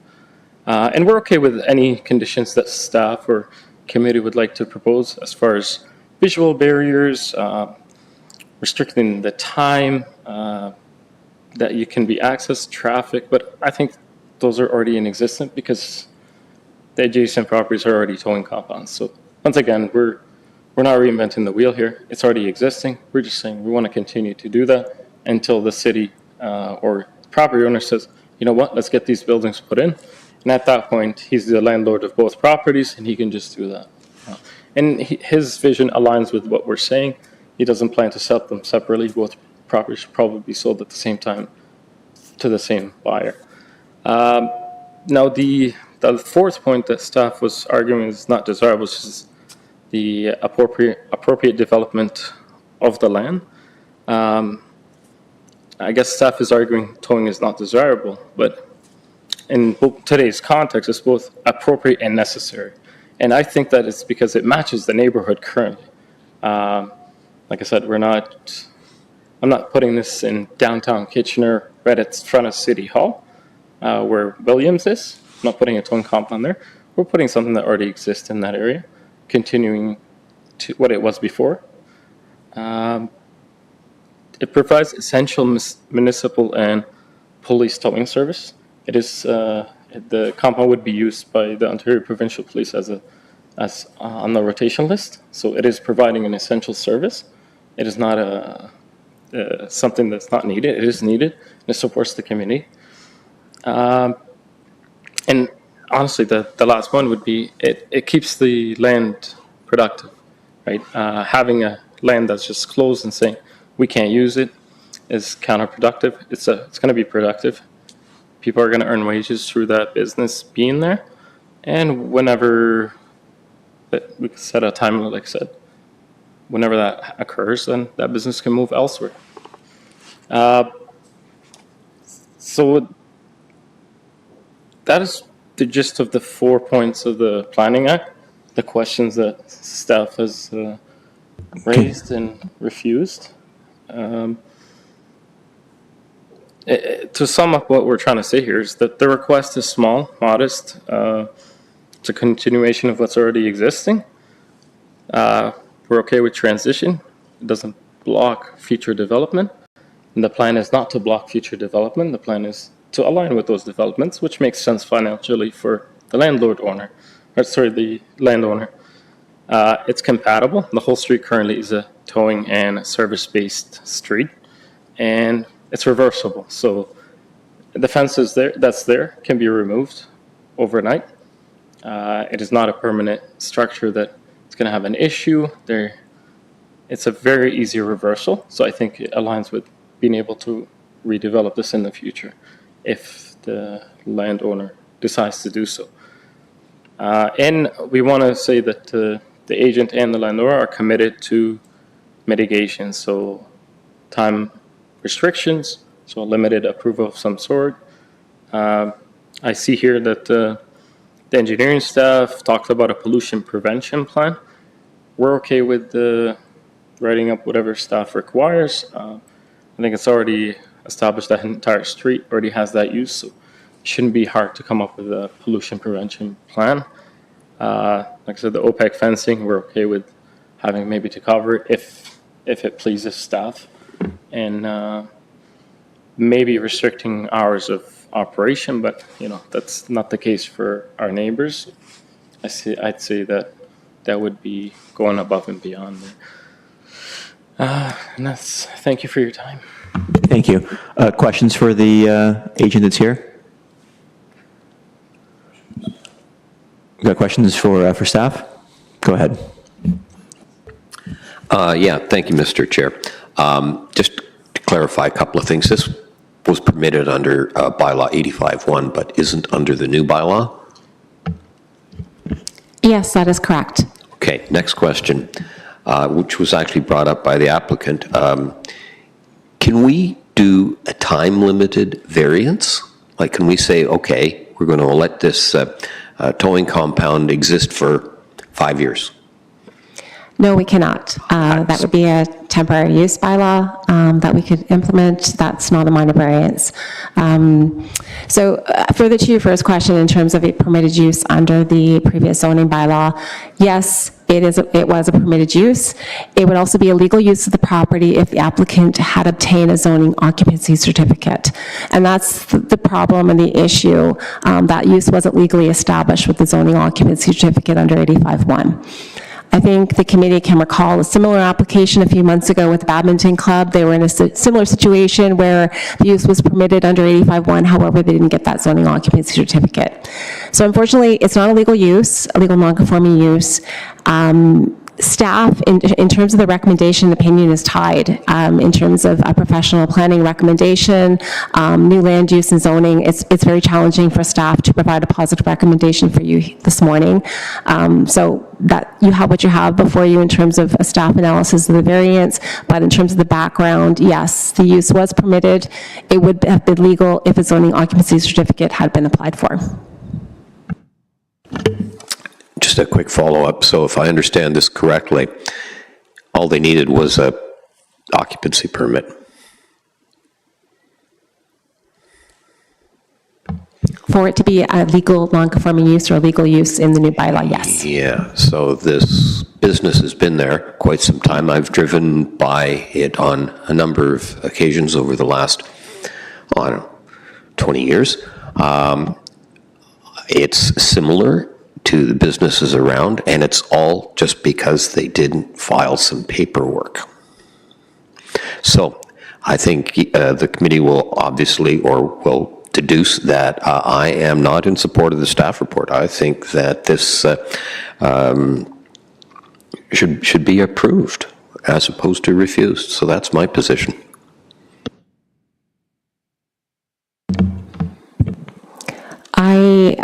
And we're okay with any conditions that staff or committee would like to propose as far as visual barriers, restricting the time that you can be accessed, traffic, but I think those are already in existence because the adjacent properties are already towing compounds. So once again, we're not reinventing the wheel here. It's already existing. We're just saying we want to continue to do that until the city or property owner says, you know what, let's get these buildings put in. And at that point, he's the landlord of both properties, and he can just do that. And his vision aligns with what we're saying. He doesn't plan to sell them separately. Both properties should probably be sold at the same time to the same buyer. Now, the fourth point that staff was arguing is not desirable, which is the appropriate development of the land. I guess staff is arguing towing is not desirable, but in today's context, it's both appropriate and necessary. And I think that it's because it matches the neighborhood currently. Like I said, I'm not putting this in downtown Kitchener right at front of City Hall, where Williams is. I'm not putting a towing compound there. We're putting something that already exists in that area, continuing to what it was before. It provides essential municipal and police towing service. It is the compound would be used by the Ontario Provincial Police as on the rotation list. So it is providing an essential service. It is not something that's not needed. It is needed. And it supports the community. And honestly, the last one would be it keeps the land productive, right? Having a land that's just closed and saying we can't use it is counterproductive. It's going to be productive. People are going to earn wages through that business being there. And whenever, we could set a time, like I said, whenever that occurs, then that business can move elsewhere. So that is the gist of the 4 points of the Planning Act, the questions that staff has raised and refused. To sum up what we're trying to say here is that the request is small, modest. It's a continuation of what's already existing. We're okay with transition. It doesn't block future development. And the plan is not to block future development. The plan is to align with those developments, which makes sense financially for the landowner. It's compatible. The whole street currently is a towing and service-based street, and it's reversible. So the fence that's there can be removed overnight. It is not a permanent structure that it's going to have an issue. It's a very easy reversal, so I think it aligns with being able to redevelop this in the future if the landowner decides to do so. And we want to say that the agent and the landowner are committed to mitigation, so time restrictions, so a limited approval of some sort. I see here that the engineering staff talked about a pollution prevention plan. We're okay with writing up whatever staff requires. I think it's already established that entire street already has that use, so it shouldn't be hard to come up with a pollution prevention plan. Like I said, the OPEC fencing, we're okay with having maybe to cover it if it pleases staff, and maybe restricting hours of operation, but that's not the case for our neighbors. I'd say that would be going above and beyond there. And thank you for your time. Thank you. Questions for the agent that's here? We got questions for staff? Go ahead. Yeah, thank you, Mr. Chair. Just to clarify a couple of things, this was permitted under bylaw 85-1, but isn't under the new bylaw? Yes, that is correct. Okay, next question, which was actually brought up by the applicant. Can we do a time-limited variance? Like, can we say, okay, we're going to let this towing compound exist for 5 years? No, we cannot. That would be a temporary use bylaw that we could implement. That's not a minor variance. So further to your first question, in terms of a permitted use under the previous zoning bylaw, yes, it was a permitted use. It would also be a legal use of the property if the applicant had obtained a zoning occupancy certificate. And that's the problem and the issue. That use wasn't legally established with the zoning occupancy certificate under 85-1. I think the committee can recall a similar application a few months ago with the badminton club. They were in a similar situation where the use was permitted under 85-1, however, they didn't get that zoning occupancy certificate. So unfortunately, it's not a legal use, a legal non-conforming use. Staff, in terms of the recommendation, opinion is tied. In terms of a professional planning recommendation, new land use and zoning, it's very challenging for staff to provide a positive recommendation for you this morning. So that you have what you have before you in terms of a staff analysis of the variance, but in terms of the background, yes, the use was permitted. It would have been legal if a zoning occupancy certificate had been applied for. Just a quick follow-up. So if I understand this correctly, all they needed was a occupancy permit. For it to be a legal non-conforming use or a legal use in the new bylaw, yes. Yeah, so this business has been there quite some time. I've driven by it on a number of occasions over the last, I don't know, 20 years. It's similar to the businesses around, and it's all just because they didn't file some paperwork. So I think the committee will obviously, or will deduce that I am not in support of the staff report. I think that this should be approved as opposed to refused. So that's my position. I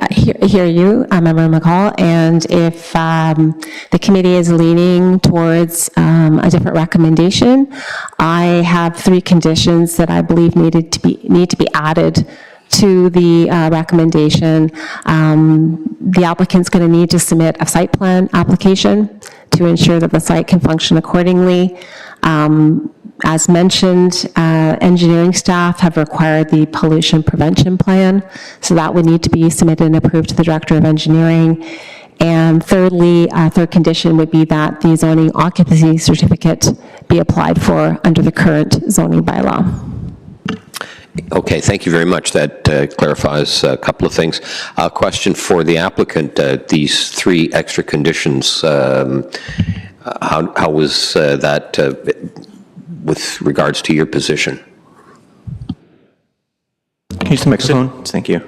hear you, Member McCall, and if the committee is leaning towards a different recommendation, I have 3 conditions that I believe need to be added to the recommendation. The applicant's going to need to submit a site plan application to ensure that the site can function accordingly. As mentioned, engineering staff have required the pollution prevention plan, so that would need to be submitted and approved to the Director of Engineering. And thirdly, third condition would be that the zoning occupancy certificate be applied for under the current zoning bylaw. Okay, thank you very much. That clarifies a couple of things. A question for the applicant, these 3 extra conditions, how was that with regards to your position? Can you use the microphone? Thank you.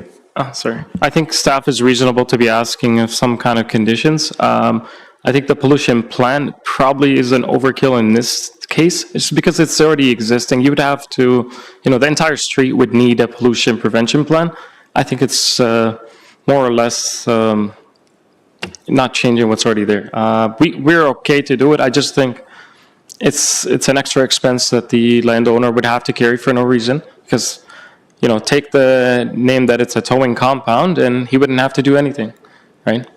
Sorry. I think staff is reasonable to be asking of some kind of conditions. I think the pollution plan probably is an overkill in this case. It's because it's already existing. You would have to, the entire street would need a pollution prevention plan. I think it's more or less not changing what's already there. We're okay to do it. I just think it's an extra expense that the landowner would have to carry for no reason, because take the name that it's a towing compound and he wouldn't have to do anything, right?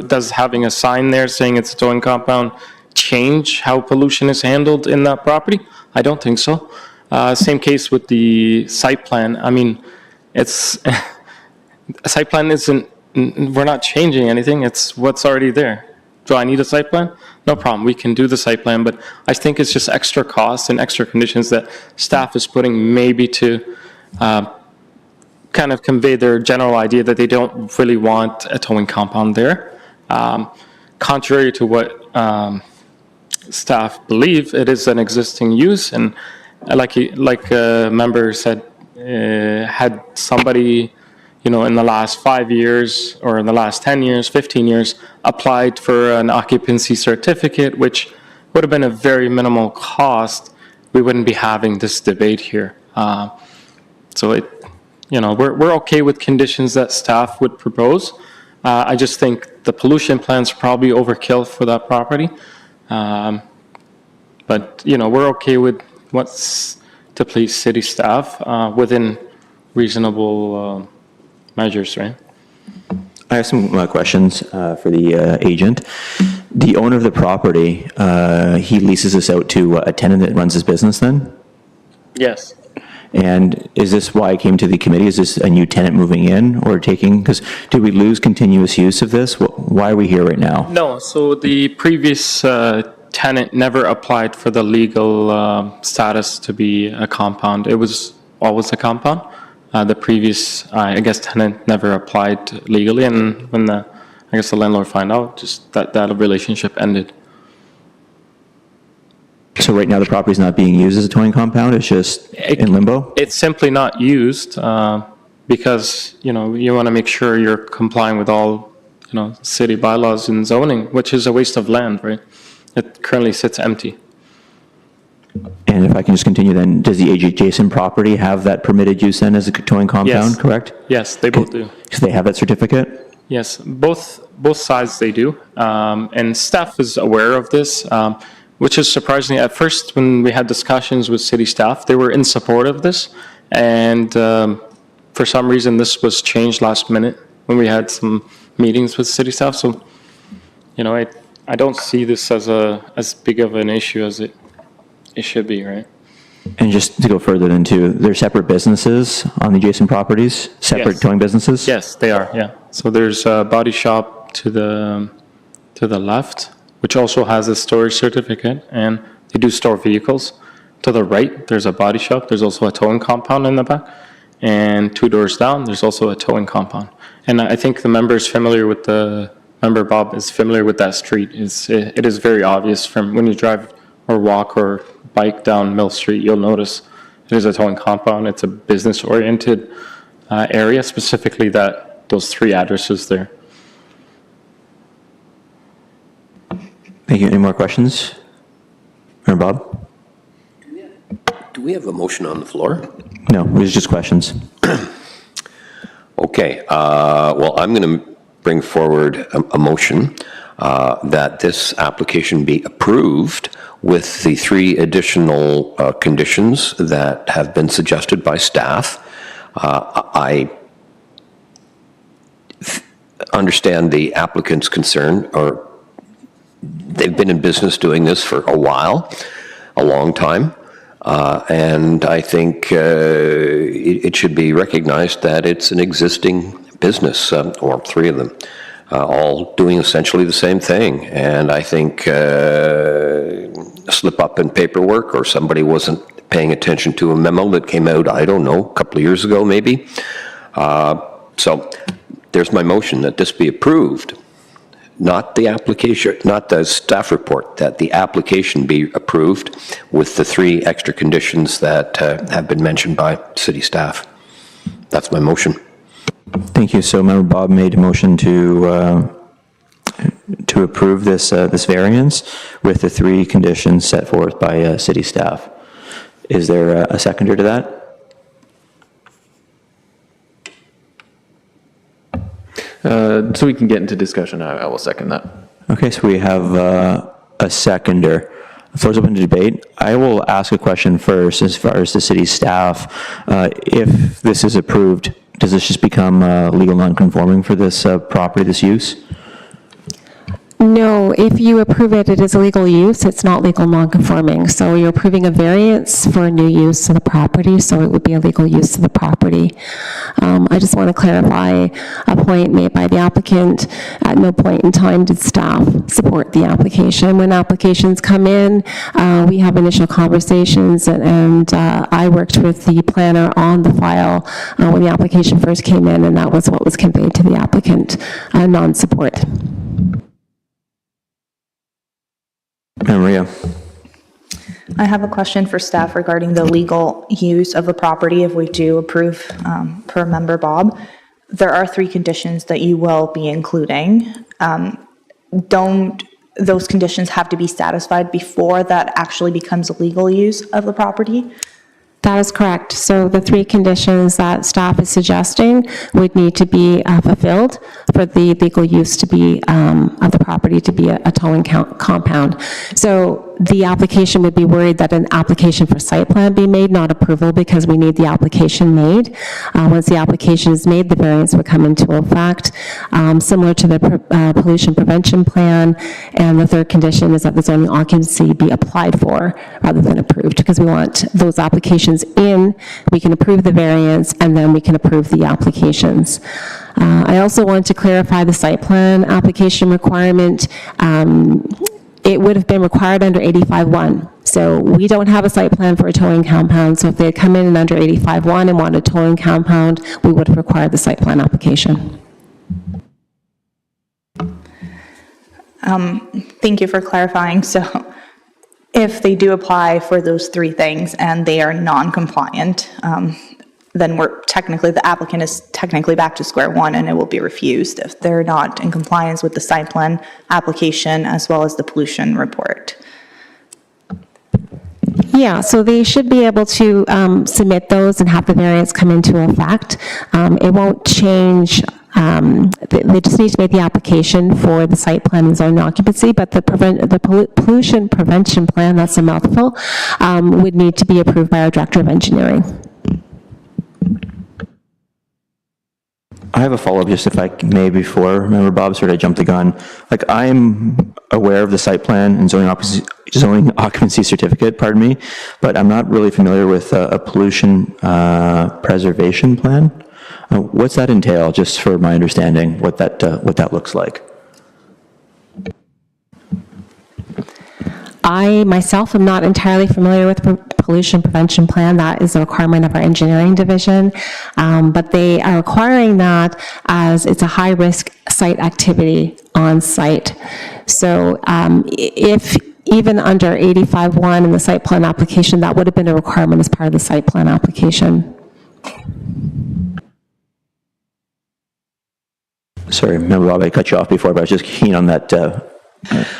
Does having a sign there saying it's a towing compound change how pollution is handled in that property? I don't think so. Same case with the site plan. I mean, it's a site plan isn't, we're not changing anything. It's what's already there. Do I need a site plan? No problem. We can do the site plan, but I think it's just extra costs and extra conditions that staff is putting maybe to kind of convey their general idea that they don't really want a towing compound there. Contrary to what staff believe, it is an existing use, and like a member said, had somebody, in the last 5 years or in the last 10 years, 15 years, applied for an occupancy certificate, which would have been a very minimal cost, we wouldn't be having this debate here. So we're okay with conditions that staff would propose. I just think the pollution plan's probably overkill for that property. But, we're okay with what's to please city staff within reasonable measures, right? I have some questions for the agent. The owner of the property, he leases this out to a tenant that runs his business then? Yes. And is this why it came to the committee? Is this a new tenant moving in or taking, because did we lose continuous use of this? Why are we here right now? No, so the previous tenant never applied for the legal status to be a compound. It was always a compound. The previous, I guess, tenant never applied legally, and when the landlord found out, just that relationship ended. So right now the property is not being used as a towing compound, it's just in limbo? It's simply not used because, you want to make sure you're complying with all, city bylaws and zoning, which is a waste of land, right? It currently sits empty. And if I can just continue then, does the adjacent property have that permitted use then as a towing compound, Yes. correct? Yes, they both do. Because they have that certificate? Yes, both sides they do. And staff is aware of this. Which is surprising. At first, when we had discussions with city staff, they were in support of this. And for some reason, this was changed last minute when we had some meetings with city staff. So, I don't see this as big of an issue as it should be, right? And just to go further into, they're separate businesses on the adjacent properties? Separate Yes. towing businesses? Yes, they are, yeah. So there's a body shop to the left, which also has a storage certificate, and they do store vehicles. To the right, there's a body shop. There's also a towing compound in the back. And 2 doors down, there's also a towing compound. And I think the member is familiar with member Bob is familiar with that street. It is very obvious from when you drive or walk or bike down Mill Street, you'll notice it is a towing compound. It's a business-oriented area, specifically those 3 addresses there. Thank you. Any more questions? Or Bob? Do we have a motion on the floor? No, it was just questions. Okay, well, I'm going to bring forward a motion that this application be approved with the 3 additional conditions that have been suggested by staff. I understand the applicant's concern, or they've been in business doing this for a while, a long time. And I think it should be recognized that it's an existing business, or 3 of them. all doing essentially the same thing. And I think a slip up in paperwork, or somebody wasn't paying attention to a memo that came out, I don't know, a couple of years ago maybe. So there's my motion that this be approved, not the application, not the staff report, that the application be approved with the 3 extra conditions that have been mentioned by city staff. That's my motion. Thank you. So Member Bob made a motion to approve this variance with the 3 conditions set forth by city staff. Is there a seconder to that? So we can get into discussion. I will second that. Okay, so we have a seconder. The floor is open to debate. I will ask a question first as far as the city staff. If this is approved, does this just become legal non-conforming for this property, this use? No, if you approve it, it is a legal use. It's not legal non-conforming. So you're approving a variance for a new use of the property, so it would be a legal use of the property. I just want to clarify a point made by the applicant. At no point in time did staff support the application. When applications come in, we have initial conversations, and I worked with the planner on the file when the application first came in, and that was what was conveyed to the applicant, non-support. Maria. I have a question for staff regarding the legal use of the property if we do approve per member Bob. There are 3 conditions that you will be including. Don't those conditions have to be satisfied before that actually becomes a legal use of the property? That is correct. So the 3 conditions that staff is suggesting would need to be fulfilled for the legal use to be, of the property to be a towing compound. So the application would be worried that an application for site plan be made, not approval, because we need the application made. Once the application is made, the variance would come into effect, similar to the pollution prevention plan. And the 3rd condition is that the zoning occupancy be applied for rather than approved, because we want those applications in, we can approve the variance, and then we can approve the applications. I also want to clarify the site plan application requirement. It would have been required under 85-1. So we don't have a site plan for a towing compound, so if they had come in under 85-1 and wanted a towing compound, we would have required the site plan application. Thank you for clarifying. So if they do apply for those 3 things and they are non-compliant, then the applicant is technically back to square one, and it will be refused if they're not in compliance with the site plan application as well as the pollution report. Yeah, so they should be able to submit those and have the variance come into effect. It won't change. They just need to make the application for the site plan and zone occupancy, but the pollution prevention plan, that's a mouthful, would need to be approved by our Director of Engineering. I have a follow-up, just if I may, before Member Bob sort of jumped the gun. Like, I'm aware of the site plan and zoning occupancy certificate, pardon me, but I'm not really familiar with a pollution preservation plan. What's that entail, just for my understanding, what that looks like? I myself am not entirely familiar with the pollution prevention plan. That is a requirement of our engineering division, but they are requiring that as it's a high-risk site activity on site. So if even under 85-1 in the site plan application, that would have been a requirement as part of the site plan application. Sorry, Member Bob, I cut you off before, but I was just keen on that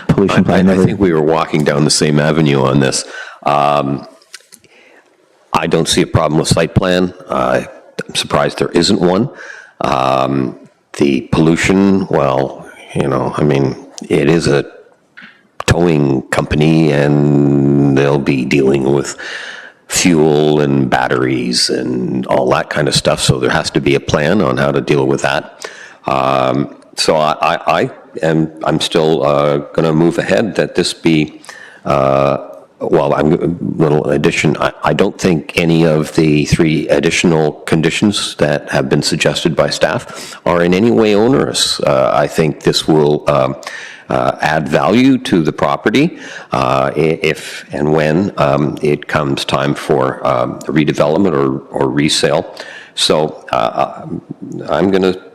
pollution plan. I think we were walking down the same avenue on this. I don't see a problem with site plan. I'm surprised there isn't one. The pollution, well, I mean, it is a towing company, and they'll be dealing with fuel and batteries and all that kind of stuff, so there has to be a plan on how to deal with that. So I'm still going to move ahead that this be well, I'm a little addition. I don't think any of the 3 additional conditions that have been suggested by staff are in any way onerous. I think this will add value to the property if and when it comes time for redevelopment or resale. So I'm going to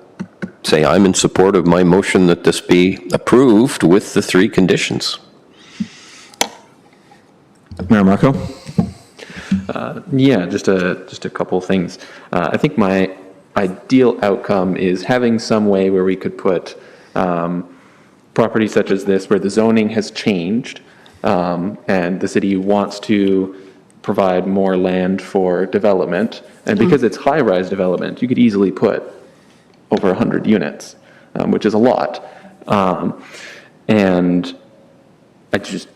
say I'm in support of my motion that this be approved with the 3 conditions. Mayor Marco? Yeah, just a couple things. I think my ideal outcome is having some way where we could put properties such as this, where the zoning has changed, and the city wants to provide more land for development, and because it's high-rise development, you could easily put over 100 units, which is a lot. And I just,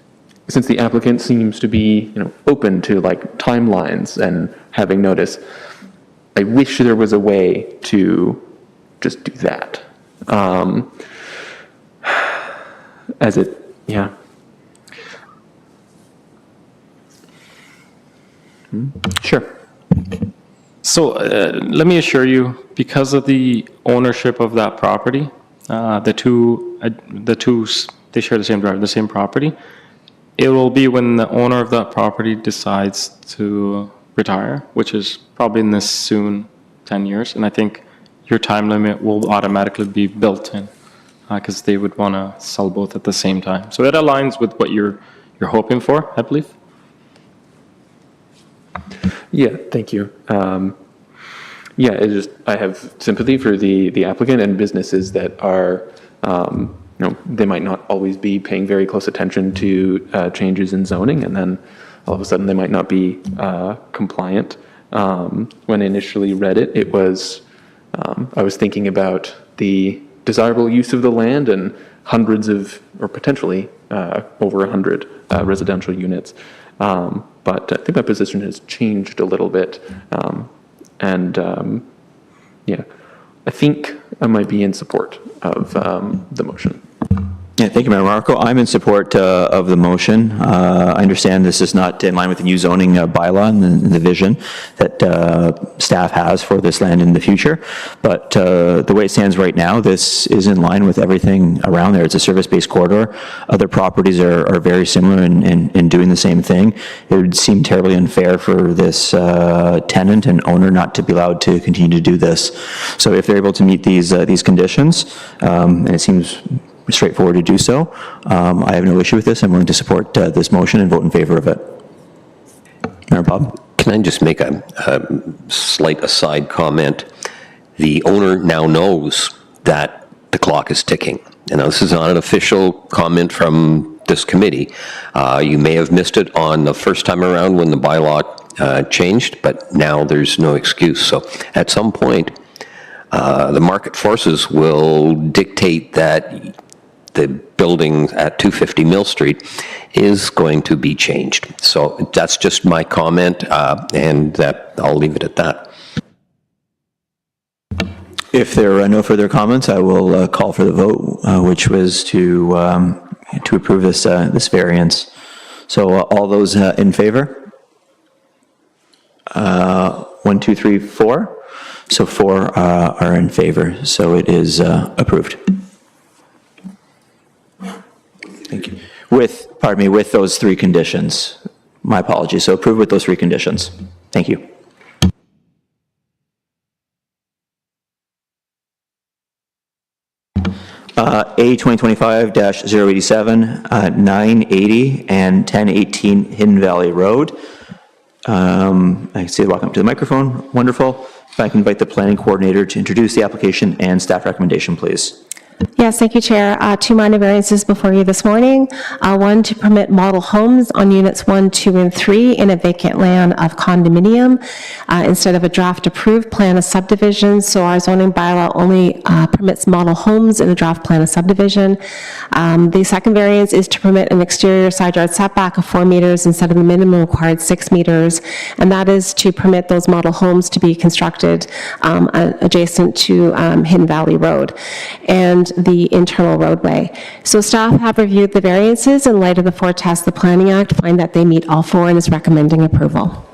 since the applicant seems to be, open to like timelines and having notice, I wish there was a way to just do that. Sure. So let me assure you, because of the ownership of that property, the two, they share the same drive, the same property. It will be when the owner of that property decides to retire, which is probably in this soon 10 years. And I think your time limit will automatically be built in because they would want to sell both at the same time. So it aligns with what you're hoping for, I believe. Yeah, thank you. I have sympathy for the applicant and businesses that are, they might not always be paying very close attention to changes in zoning, and then all of a sudden they might not be compliant. When I initially read it, it was, I was thinking about the desirable use of the land and hundreds of, or potentially over 100 residential units. But I think my position has changed a little bit. I think I might be in support of the motion. Yeah, thank you, Mayor Marco. I'm in support of the motion. I understand this is not in line with the new zoning bylaw and the vision that staff has for this land in the future. But the way it stands right now, this is in line with everything around there. It's a service-based corridor. Other properties are very similar in doing the same thing. It would seem terribly unfair for this tenant and owner not to be allowed to continue to do this. So if they're able to meet these conditions, and it seems straightforward to do so, I have no issue with this. I'm willing to support this motion and vote in favor of it. Mayor Bob? Can I just make a slight aside comment? The owner now knows that the clock is ticking. And now this is not an official comment from this committee. You may have missed it on the first time around when the bylaw changed, but now there's no excuse. So at some point, the market forces will dictate that the building at 250 Mill Street is going to be changed. So that's just my comment, and I'll leave it at that. If there are no further comments, I will call for the vote, which was to approve this variance. So all those in favor? 1, 2, 3, 4. So 4 are in favor. So it is approved. Thank you. With those 3 conditions. My apologies. So approved with those 3 conditions. Thank you. A 2025-087, 980 and 1018 Hidden Valley Road. I see you walk up to the microphone. Wonderful. If I can invite the planning coordinator to introduce the application and staff recommendation, please. Yes, thank you, Chair. 2 minor variances before you this morning. 1 to permit model homes on units 1, 2, and 3 in a vacant land of condominium instead of a draft approved plan of subdivision. So our zoning bylaw only permits model homes in the draft plan of subdivision. The second variance is to permit an exterior side yard setback of 4 meters instead of the minimum required 6 meters. And that is to permit those model homes to be constructed impacted adjacent to Hidden Valley Road and the internal roadway. So staff have reviewed the variances in light of the four tests the Planning Act, find that they meet all four and is recommending approval.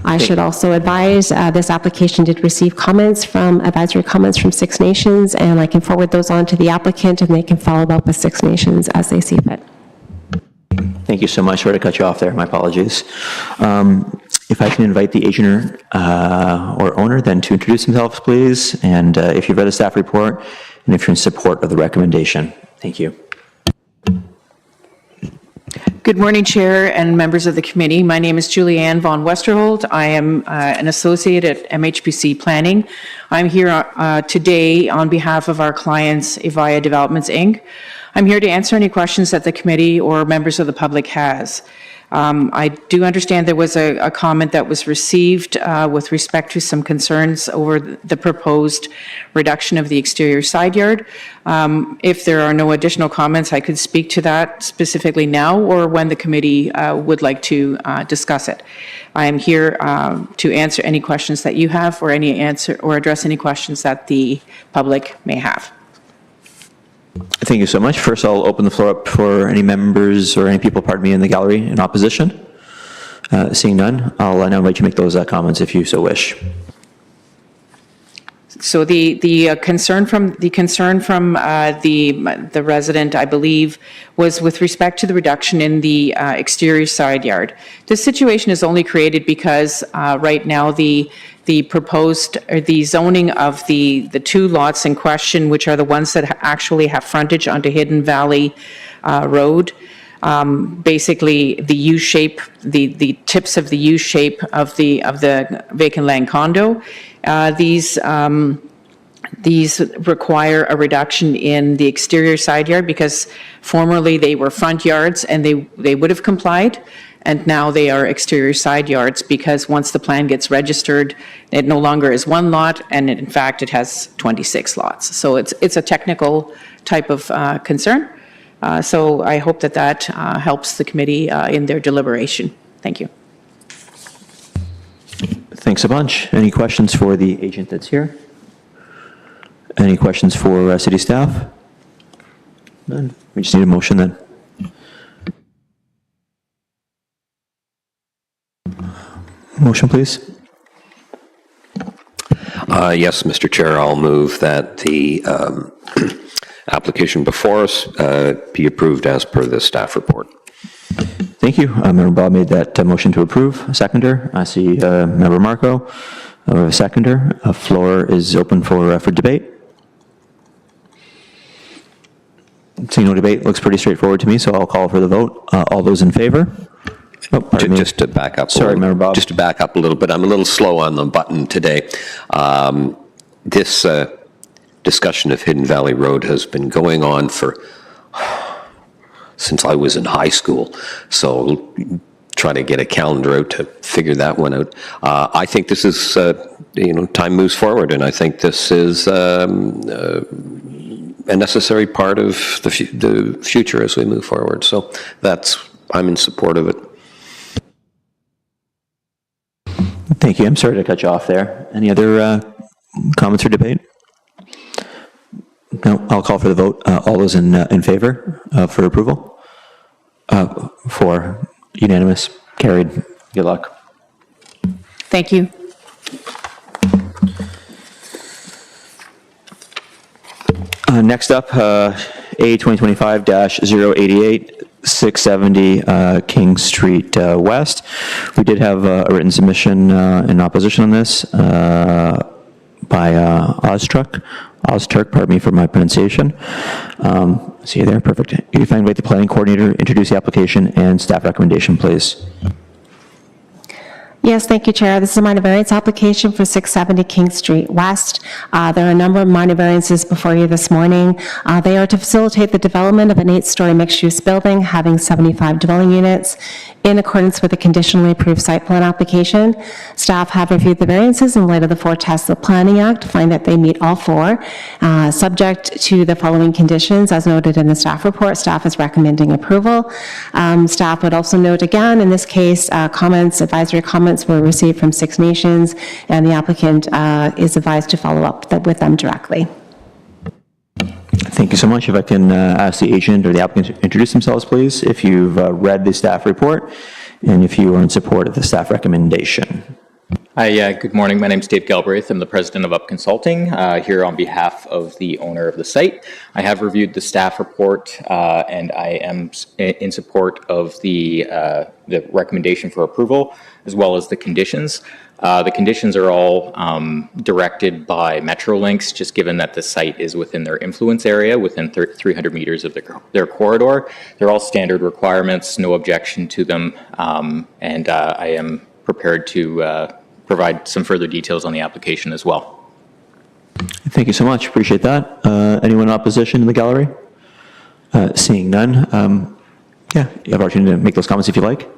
I should also advise, this application did receive advisory comments from Six Nations, and I can forward those on to the applicant, and they can follow up with Six Nations as they see fit. Thank you so much. Sorry to cut you off there. My apologies. If I can invite the agent or owner then to introduce themselves, please, and if you've read the staff report, and if you're in support of the recommendation. Thank you. Good morning, Chair and members of the committee. My name is Julianne von Westerholt. I am an associate at MHPC Planning. I'm here today on behalf of our clients, Evaya Developments, Inc. I'm here to answer any questions that the committee or members of the public has. I do understand there was a comment that was received with respect to some concerns over the proposed reduction of the exterior side yard. If there are no additional comments, I could speak to that specifically now or when the committee would like to discuss it. I am here to answer any questions that you have or address any questions that the public may have. Thank you so much. First, I'll open the floor up for any members or any people, pardon me, in the gallery in opposition. Seeing none, I'll now invite you to make those comments if you so wish. So the concern from the resident, I believe, was with respect to the reduction in the exterior side yard. This situation is only created because right now the proposed or the zoning of the two lots in question, which are the ones that actually have frontage onto Hidden Valley Road. Basically, the U-shape, the tips of the U-shape of the vacant land condo. These require a reduction in the exterior side yard because formerly they were front yards and they would have complied, and now they are exterior side yards because once the plan gets registered, it no longer is one lot, and in fact it has 26 lots. So it's a technical type of concern. So I hope that helps the committee in their deliberation. Thank you. Thanks a bunch. Any questions for the agent that's here? Any questions for city staff? None. We just need a motion then. Motion, please. Yes, Mr. Chair, I'll move that the application before us be approved as per the staff report. Thank you. Member Bob made that motion to approve. A seconder. I see Member Marco. A seconder. Floor is open for debate. Seeing no debate, looks pretty straightforward to me, so I'll call for the vote. All those in favor? Oh, Just to back up. Sorry, Member Bob. Just to back up a little bit, I'm a little slow on the button today. This discussion of Hidden Valley Road has been going on since I was in high school. So trying to get a calendar out to figure that one out. I think this is, time moves forward, and I think this is a necessary part of the future as we move forward. So I'm in support of it. Thank you. I'm sorry to cut you off there. Any other comments or debate? No, I'll call for the vote. All those in favor for approval? For unanimous, carried. Good luck. Thank you. Next up, A 2025-088, 670 King Street West. We did have a written submission in opposition on this by Ozturk, pardon me for my pronunciation. See you there, perfect. If I invite the planning coordinator, introduce the application and staff recommendation, please. Yes, thank you, Chair. This is a minor variance application for 670 King Street West. There are a number of minor variances before you this morning. They are to facilitate the development of an 8-story mixed-use building having 75 dwelling units in accordance with a conditionally approved site plan application. Staff have reviewed the variances in light of the 4 tests of the Planning Act, find that they meet all 4. Subject to the following conditions, as noted in the staff report, staff is recommending approval. Staff would also note again, in this case, advisory comments comments were received from Six Nations, and the applicant is advised to follow up with them directly. Thank you so much. If I can ask the agent or the applicant to introduce themselves, please, if you've read the staff report and if you are in support of the staff recommendation. Hi, good morning. My name is Dave Galbraith. I'm the president of Up Consulting, here on behalf of the owner of the site. I have reviewed the staff report, and I am in support of the recommendation for approval, as well as the conditions. The conditions are all directed by Metrolinx, just given that the site is within their influence area, within 300 meters of their corridor. They're all standard requirements, no objection to them, and I am prepared to provide some further details on the application as well. Thank you so much. Appreciate that. Anyone in opposition in the gallery? Seeing none. Yeah, you have opportunity to make those comments if you like.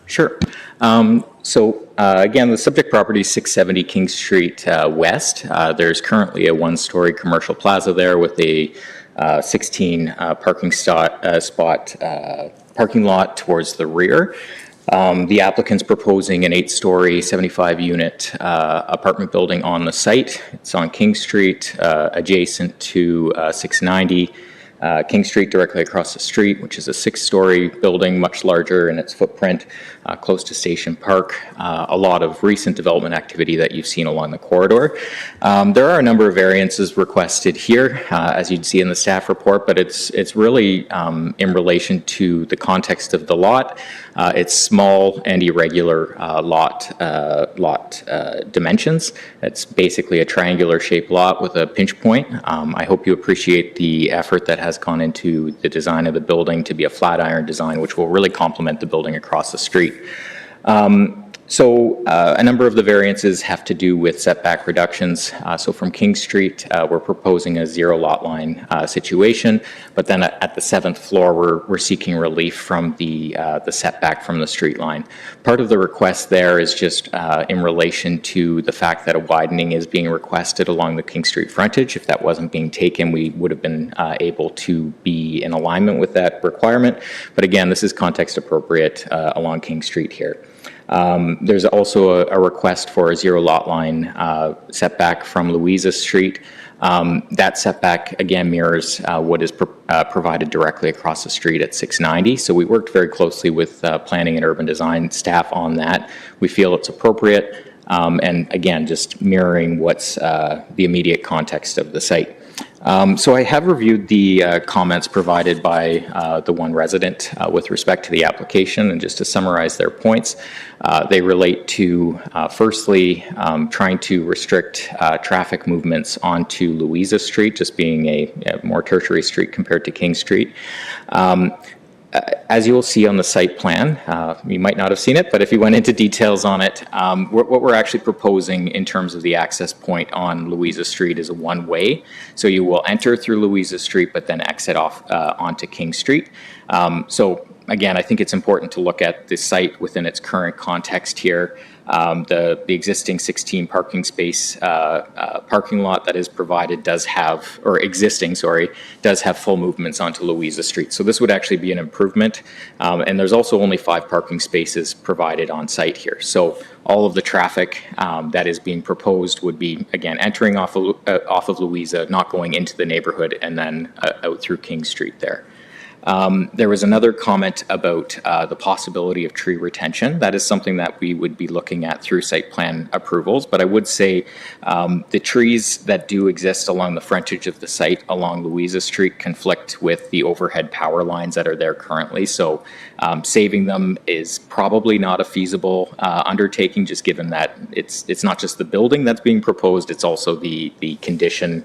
Sure. Again, the subject property is 670 King Street West. There's currently a one-story commercial plaza there with a 16 parking parking lot towards the rear. The applicant's proposing an 8-story, 75-unit apartment building on the site. It's on King Street, adjacent to 690 King Street, directly across the street, which is a 6-story building, much larger in its footprint, close to Station Park. A lot of recent development activity that you've seen along the corridor. There are a number of variances requested here, as you'd see in the staff report, but it's really in relation to the context of the lot. It's small and irregular lot dimensions. It's basically a triangular shaped lot with a pinch point. I hope you appreciate the effort that has gone into the design of the building to be a flat iron design, which will really complement the building across the street. A number of the variances have to do with setback reductions. So from King Street, we're proposing a zero lot line situation, but then at the 7th floor, we're seeking relief from the setback from the street line. Part of the request there is just in relation to the fact that a widening is being requested along the King Street frontage. If that wasn't being taken, we would have been able to be in alignment with that requirement. But again, this is context appropriate along King Street here. There's also a request for a zero lot line setback from Louisa Street. That setback, again, mirrors what is provided directly across the street at 690. So we worked very closely with planning and urban design staff on that. We feel it's appropriate, and again, just mirroring what's the immediate context of the site. So I have reviewed the comments provided by the one resident with respect to the application, and just to summarize their points, they relate to, firstly, trying to restrict traffic movements onto Louisa Street, just being a more tertiary street compared to King Street. As you will see on the site plan, you might not have seen it, but if you went into details on it, what we're actually proposing in terms of the access point on Louisa Street is a one-way. So you will enter through Louisa Street, but then exit off onto King Street. So again, I think it's important to look at the site within its current context here. The existing 16 parking space parking lot that is provided does have, or existing, sorry, does have full movements onto Louisa Street. So this would actually be an improvement. And there's also only 5 parking spaces provided on site here. So all of the traffic that is being proposed would be, again, entering off of Louisa, not going into the neighborhood, and then out through King Street there. There was another comment about the possibility of tree retention. That is something that we would be looking at through site plan approvals, but I would say the trees that do exist along the frontage of the site along Louisa Street conflict with the overhead power lines that are there currently. So saving them is probably not a feasible undertaking, just given that it's not just the building that's being proposed, it's also the condition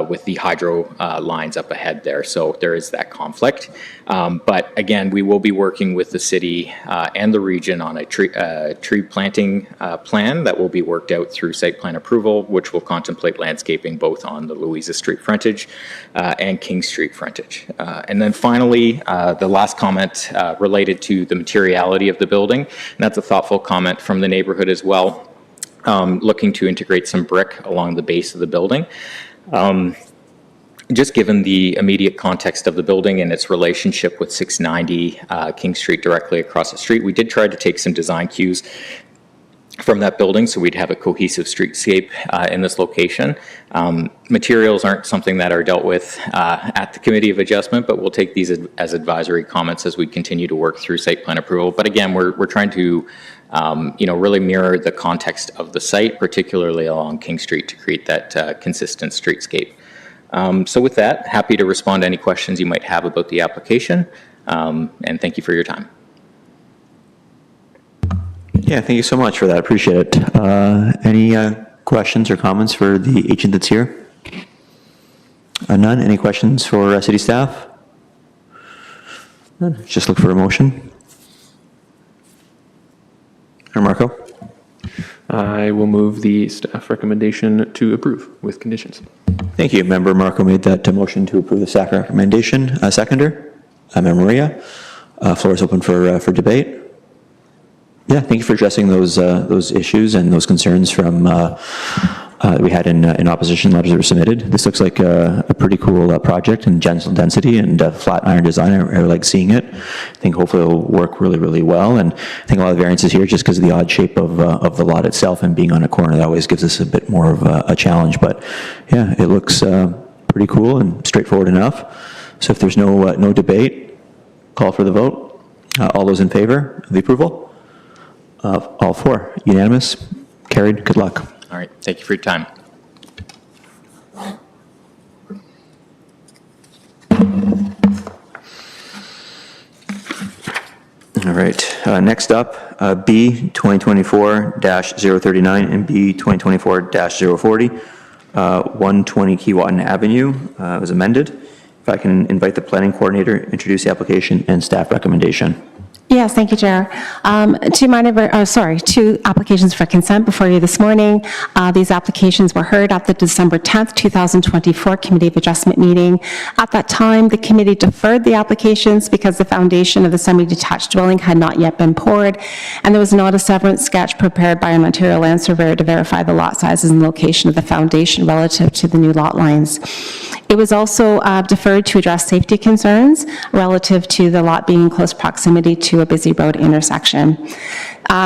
with the hydro lines up ahead there. So there is that conflict. But again, we will be working with the city and the region on a tree planting plan that will be worked out through site plan approval, which will contemplate landscaping both on the Louisa Street frontage and King Street frontage. And then finally, the last comment related to the materiality of the building. And that's a thoughtful comment from the neighborhood as well, looking to integrate some brick along the base of the building. Just given the immediate context of the building and its relationship with 690 King Street directly across the street, we did try to take some design cues from that building, so we'd have a cohesive streetscape in this location. Materials aren't something that are dealt with at the Committee of Adjustment, but we'll take these as advisory comments as we continue to work through site plan approval. But again, we're trying to really mirror the context of the site, particularly along King Street, to create that consistent streetscape. So with that, happy to respond to any questions you might have about the application, and thank you for your time. Yeah, thank you so much for that. Appreciate it. Any questions or comments for the agent that's here? None? Any questions for city staff? None. Just look for a motion. Marco? I will move the staff recommendation to approve with conditions. Thank you. Member Marco made that motion to approve the staff recommendation. Seconder? Member Maria? Floor is open for debate. Yeah, thank you for addressing those issues and those concerns from we had in opposition letters that were submitted. This looks like a pretty cool project and gentle density and flat iron design. I like seeing it. I think hopefully it'll work really, really well. And I think a lot of variances here just because of the odd shape of the lot itself and being on a corner, that always gives us a bit more of a challenge. But yeah, it looks pretty cool and straightforward enough. So if there's no debate, call for the vote. All those in favor of the approval? All four, unanimous, carried. Good luck. All right, thank you for your time. All right, next up, B 2024-039 and B 2024-040, 120 Keewatin Avenue was amended. If I can invite the planning coordinator, introduce the application and staff recommendation. Yes, thank you, Chair. Two applications for consent before you this morning. These applications were heard at the December 10th, 2024 Committee of Adjustment meeting. At that time, the committee deferred the applications because the foundation of the semi-detached dwelling had not yet been poured, and there was not a severance sketch prepared by an Ontario land surveyor to verify the lot sizes and location of the foundation relative to the new lot lines. It was also deferred to address safety concerns relative to the lot being in close proximity to a busy road intersection.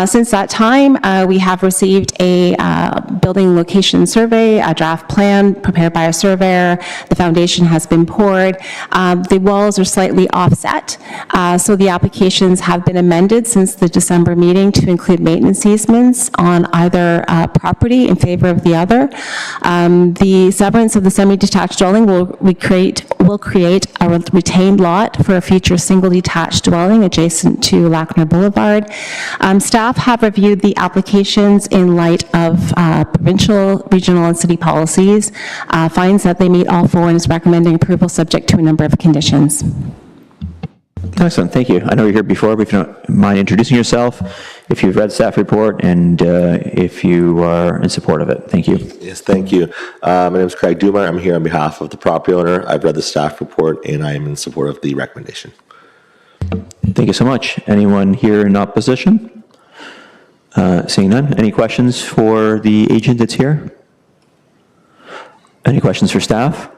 Since that time, we have received a building location survey, a draft plan prepared by a surveyor. The foundation has been poured. The walls are slightly offset, so the applications have been amended since the December meeting to include maintenance easements on either property in favor of the other. The severance of the semi-detached dwelling will create a retained lot for a future single detached dwelling adjacent to Lackner Boulevard. Staff have reviewed the applications in light of provincial, regional, and city policies, finds that they meet all four, and is recommending approval subject to a number of conditions. Excellent, thank you. I know you're here before, but if you don't mind introducing yourself, if you've read the staff report, and if you are in support of it. Thank you. Yes, thank you. My name is Craig Dumar. I'm here on behalf of the property owner. I've read the staff report, and I am in support of the recommendation. Thank you so much. Anyone here in opposition? Seeing none. Any questions for the agent that's here? Any questions for staff?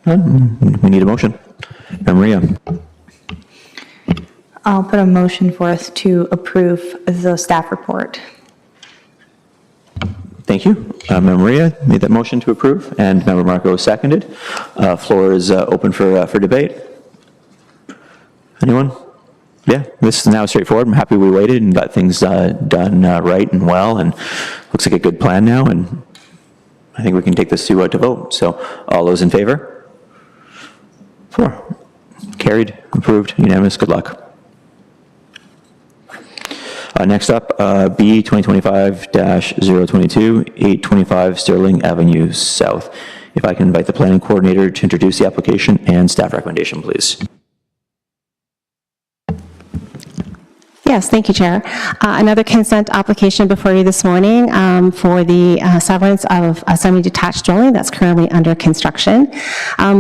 None? We need a motion. Maria. I'll put a motion forth to approve the staff report. Thank you. Member Maria made that motion to approve, and Member Marco seconded. Floor is open for debate. Anyone? Yeah, this is now straightforward. I'm happy we waited and got things done right and well, and looks like a good plan now, and I think we can take this to vote. So all those in favor? 4. Carried, approved, unanimous. Good luck. Next up, B 2025-022, 825 Sterling Avenue South. If I can invite the planning coordinator to introduce the application and staff recommendation, please. Yes, thank you, Chair. Another consent application before you this morning for the severance of a semi-detached dwelling that's currently under construction.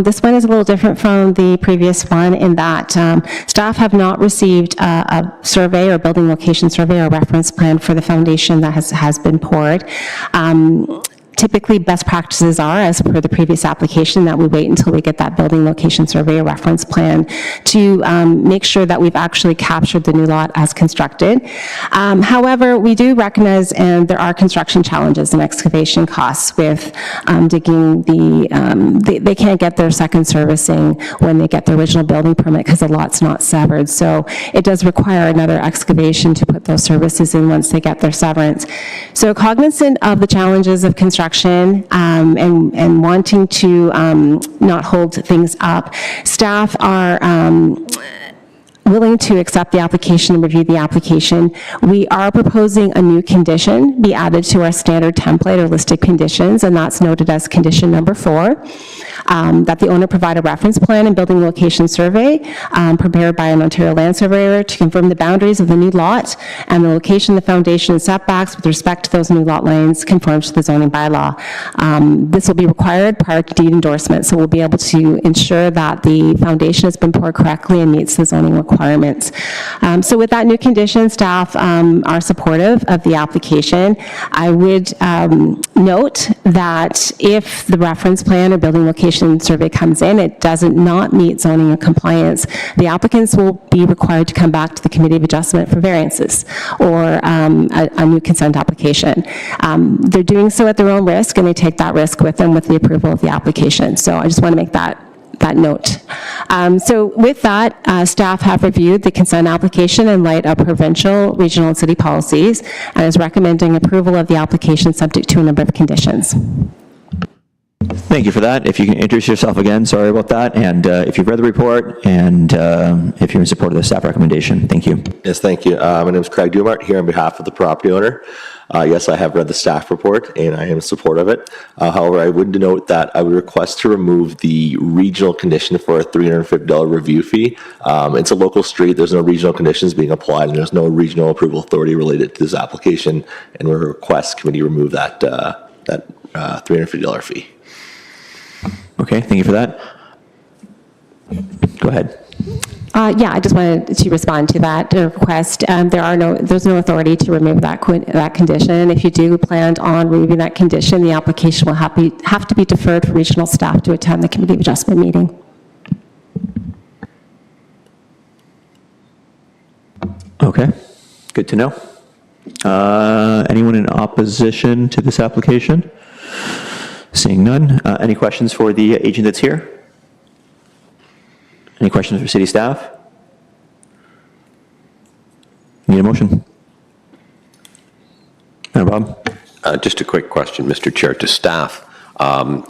This one is a little different from the previous one in that staff have not received a survey or building location survey or reference plan for the foundation that has been poured. typically, best practices are, as per the previous application, that we wait until we get that building location survey or reference plan to make sure that we've actually captured the new lot as constructed. However, we do recognize, and there are construction challenges and excavation costs with digging they can't get their second servicing when they get the original building permit because the lot's not severed. So it does require another excavation to put those services in once they get their severance. So cognizant of the challenges of construction and wanting to not hold things up, staff are willing to accept the application and review the application. We are proposing a new condition be added to our standard template or list of conditions, and that's noted as condition number 4, that the owner provide a reference plan and building location survey prepared by an Ontario land surveyor to confirm the boundaries of the new lot and the location, the foundation, and setbacks with respect to those new lot lines conforms to the zoning bylaw. This will be required prior to deed endorsement, so we'll be able to ensure that the foundation has been poured correctly and meets the zoning requirements. So with that new condition, staff are supportive of the application. I would note that if the reference plan or building location survey comes in, it does not meet zoning and compliance, the applicants will be required to come back to the Committee of Adjustment for variances or a new consent application. They're doing so at their own risk, and they take that risk with them with the approval of the application. So I just want to make that note. So with that, staff have reviewed the consent application in light of provincial, regional, and city policies and is recommending approval of the application subject to a number of conditions. Thank you for that. If you can introduce yourself again, sorry about that, and if you've read the report, and if you're in support of the staff recommendation. Thank you. Yes, thank you. My name is Craig Dumart, here on behalf of the property owner. Yes, I have read the staff report, and I am in support of it. However, I would note that I would request to remove the regional condition for a $350 review fee. It's a local street. There's no regional conditions being applied, and there's no regional approval authority related to this application, and we request committee remove that $350 fee. Okay, thank you for that. Go ahead. Yeah, I just wanted to respond to that request. There's no authority to remove that condition. If you do plan on removing that condition, the application will have to be deferred for regional staff to attend the Committee of Adjustment meeting. Okay, good to know. Anyone in opposition to this application? Seeing none. Any questions for the agent that's here? Any questions for city staff? Need a motion? Bob? Just a quick question, Mr. Chair, to staff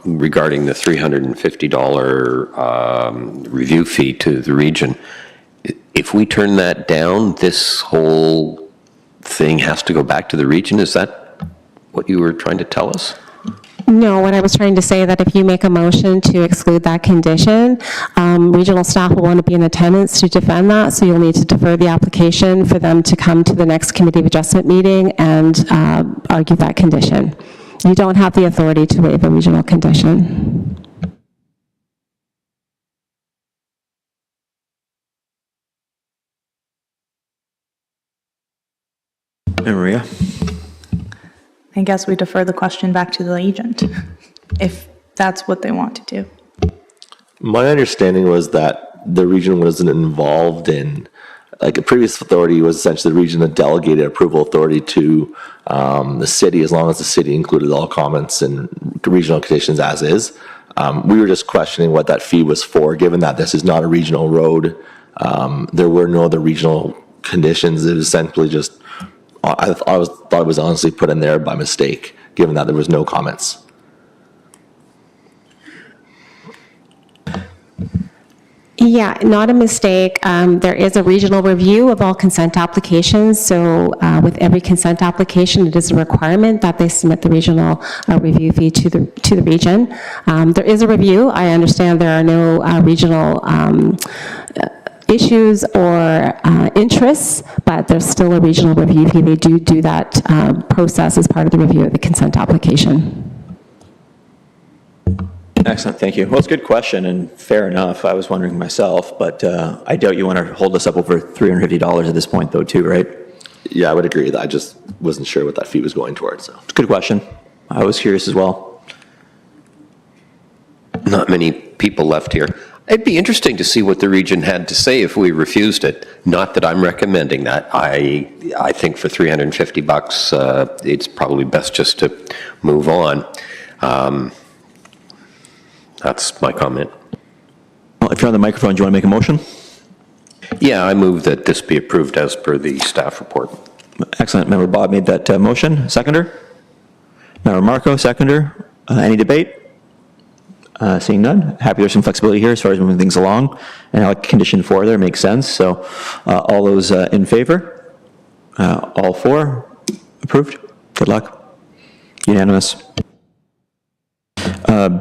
regarding the $350 review fee to the region. If we turn that down, this whole thing has to go back to the region? Is that what you were trying to tell us? No, what I was trying to say that if you make a motion to exclude that condition, regional staff will want to be in attendance to defend that, so you'll need to defer the application for them to come to the next Committee of Adjustment meeting and argue that condition. You don't have the authority to waive a regional condition. Maria? I guess we defer the question back to the agent, if that's what they want to do. My understanding was that the region wasn't involved in, like, a previous authority was essentially the region that delegated approval authority to the city, as long as the city included all comments and regional conditions as is. We were just questioning what that fee was for, given that this is not a regional road. There were no other regional conditions. It was essentially just, I thought it was honestly put in there by mistake, given that there was no comments. Yeah, not a mistake. There is a regional review of all consent applications. So with every consent application, it is a requirement that they submit the regional review fee to the region. There is a review. I understand there are no regional issues or interests, but there's still a regional review fee. They do that process as part of the review of the consent application. Excellent, thank you. Well, it's a good question, and fair enough. I was wondering myself, but I doubt you want to hold us up over $350 at this point, though, too, right? Yeah, I would agree. I just wasn't sure what that fee was going towards. So. It's a good question. I was curious as well. Not many people left here. It'd be interesting to see what the region had to say if we refused it. Not that I'm recommending that. I think for $350, it's probably best just to move on. That's my comment. Well, if you're on the microphone, do you want to make a motion? Yeah, I move that this be approved as per the staff report. Excellent. Member Bob made that motion. Seconder? Member Marco, seconder. Any debate? Seeing none. Happy there's some flexibility here as far as moving things along. And I like condition 4 there, makes sense. So all those in favor? All 4? Approved? Good luck. Unanimous.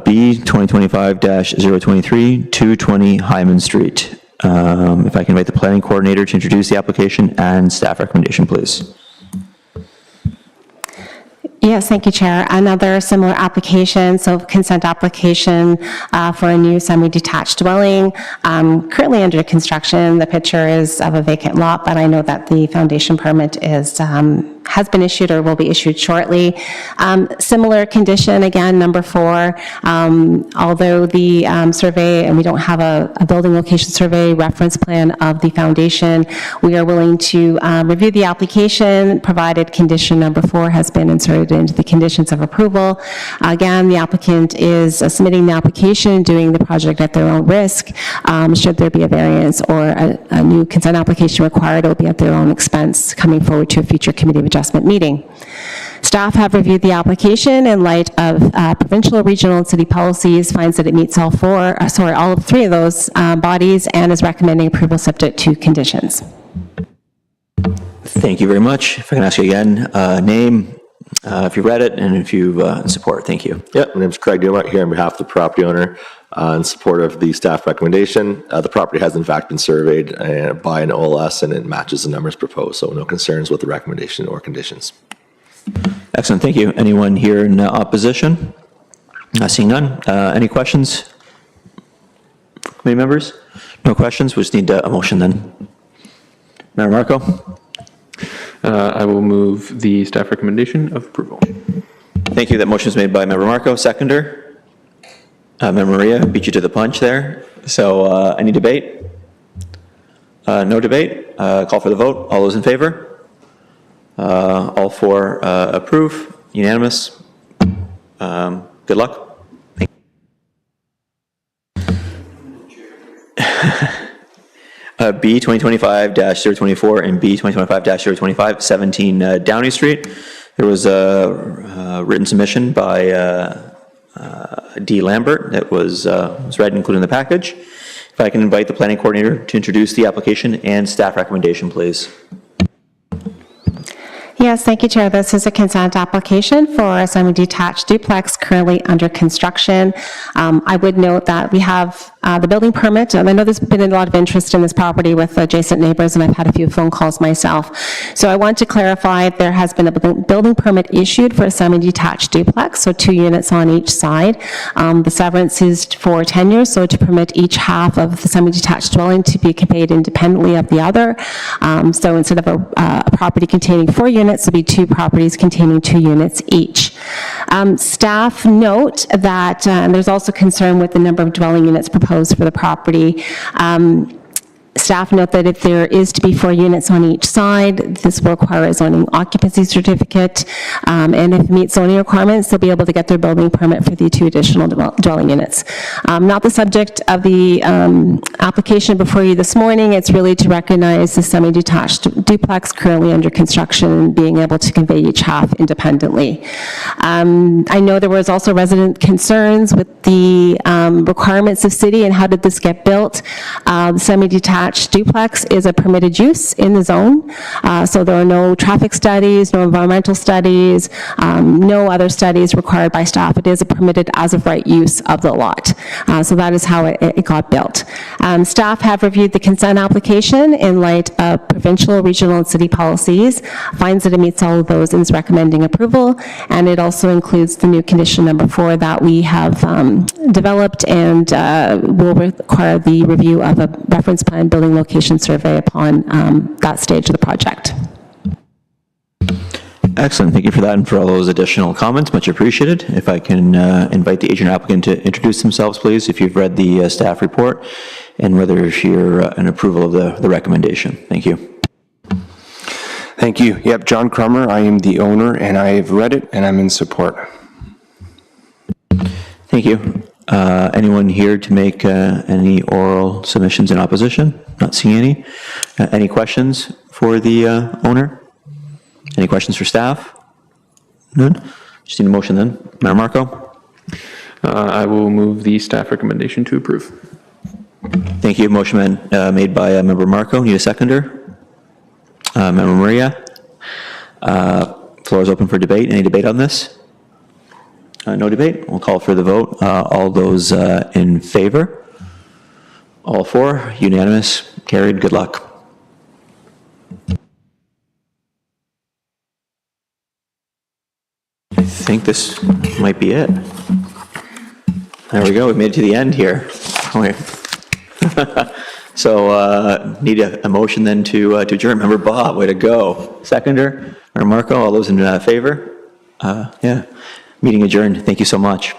B 2025-023, 220 Hyman Street. If I can invite the planning coordinator to introduce the application and staff recommendation, please. Yes, thank you, Chair. Another similar application, so consent application for a new semi-detached dwelling. Currently under construction. The picture is of a vacant lot, but I know that the foundation permit is has been issued or will be issued shortly. Similar condition, again, number 4. Although the survey, and we don't have a building location survey reference plan of the foundation, we are willing to review the application, provided condition number 4 has been inserted into the conditions of approval. Again, the applicant is submitting the application, doing the project at their own risk. Should there be a variance or a new consent application required, it will be at their own expense, coming forward to a future committee of adjustment meeting. Staff have reviewed the application in light of provincial, regional, and city policies, finds that it meets all 3 of those bodies, and is recommending approval subject to conditions. Thank you very much. If I can ask you again, name, if you read it, and if you support. Thank you. Yep, my name's Craig Dumont here on behalf of the property owner in support of the staff recommendation. The property has in fact been surveyed by an OLS and it matches the numbers proposed, so no concerns with the recommendation or conditions. Excellent, thank you. Anyone here in opposition? Seeing none. Any questions? Committee members? No questions? We just need a motion then. Mayor Marco? I will move the staff recommendation of approval. Thank you. That motion is made by Member Marco. Seconder? Member Maria beat you to the punch there. So any debate? No debate. Call for the vote. All those in favor? All 4 approve. Unanimous. Good luck. Thank B 2025-024 and B 2025-025, 17 Downey Street. There was a written submission by D. Lambert that was read and included in the package. If I can invite the planning coordinator to introduce the application and staff recommendation, please. Yes, thank you, Chair. This is a consent application for a semi-detached duplex currently under construction. I would note that we have the building permit, and I know there's been a lot of interest in this property with adjacent neighbors, and I've had a few phone calls myself. So I want to clarify there has been a building permit issued for a semi-detached duplex, so 2 units on each side. The severance is for 10 years, so to permit each half of the semi-detached dwelling to be conveyed independently of the other. So instead of a property containing 4 units, there'll be 2 properties containing 2 units each. Staff note that there's also concern with the number of dwelling units proposed for the property. Staff note that if there is to be 4 units on each side, this will require a zoning occupancy certificate, and if it meets zoning requirements, they'll be able to get their building permit for the 2 additional dwelling units. Not the subject of the application before you this morning. It's really to recognize the semi-detached duplex currently under construction and being able to convey each half independently. I know there was also resident concerns with the requirements of city and how did this get built. The semi-detached duplex is a permitted use in the zone, so there are no traffic studies, no environmental studies, no other studies required by staff. It is a permitted as of right use of the lot. So that is how it got built. Staff have reviewed the consent application in light of provincial, regional, and city policies, finds that it meets all of those and is recommending approval, and it also includes the new condition number 4 that we have developed and will require the review of a reference plan building location survey upon that stage of the project. Excellent. Thank you for that and for all those additional comments. Much appreciated. If I can invite the agent applicant to introduce themselves, please, if you've read the staff report, and whether you're an approval of the recommendation. Thank you. Thank you. Yep, John Crummer. I am the owner, and I have read it, and I'm in support. Thank you. Anyone here to make any oral submissions in opposition? Not seeing any. Any questions for the owner? Any questions for staff? None? Just need a motion then. Mayor Marco? I will move the staff recommendation to approve. Thank you. Motion made by Member Marco. Need a seconder? Member Maria? Floor is open for debate. Any debate on this? No debate. We'll call for the vote. All those in favor? All for? Unanimous? Carried? Good luck. I think this might be it. There we go. We made it to the end here. Okay. So need a motion then to adjourn. Member Bob, way to go. Seconder, Member Marco, all those in favor? Yeah. Meeting adjourned. Thank you so much.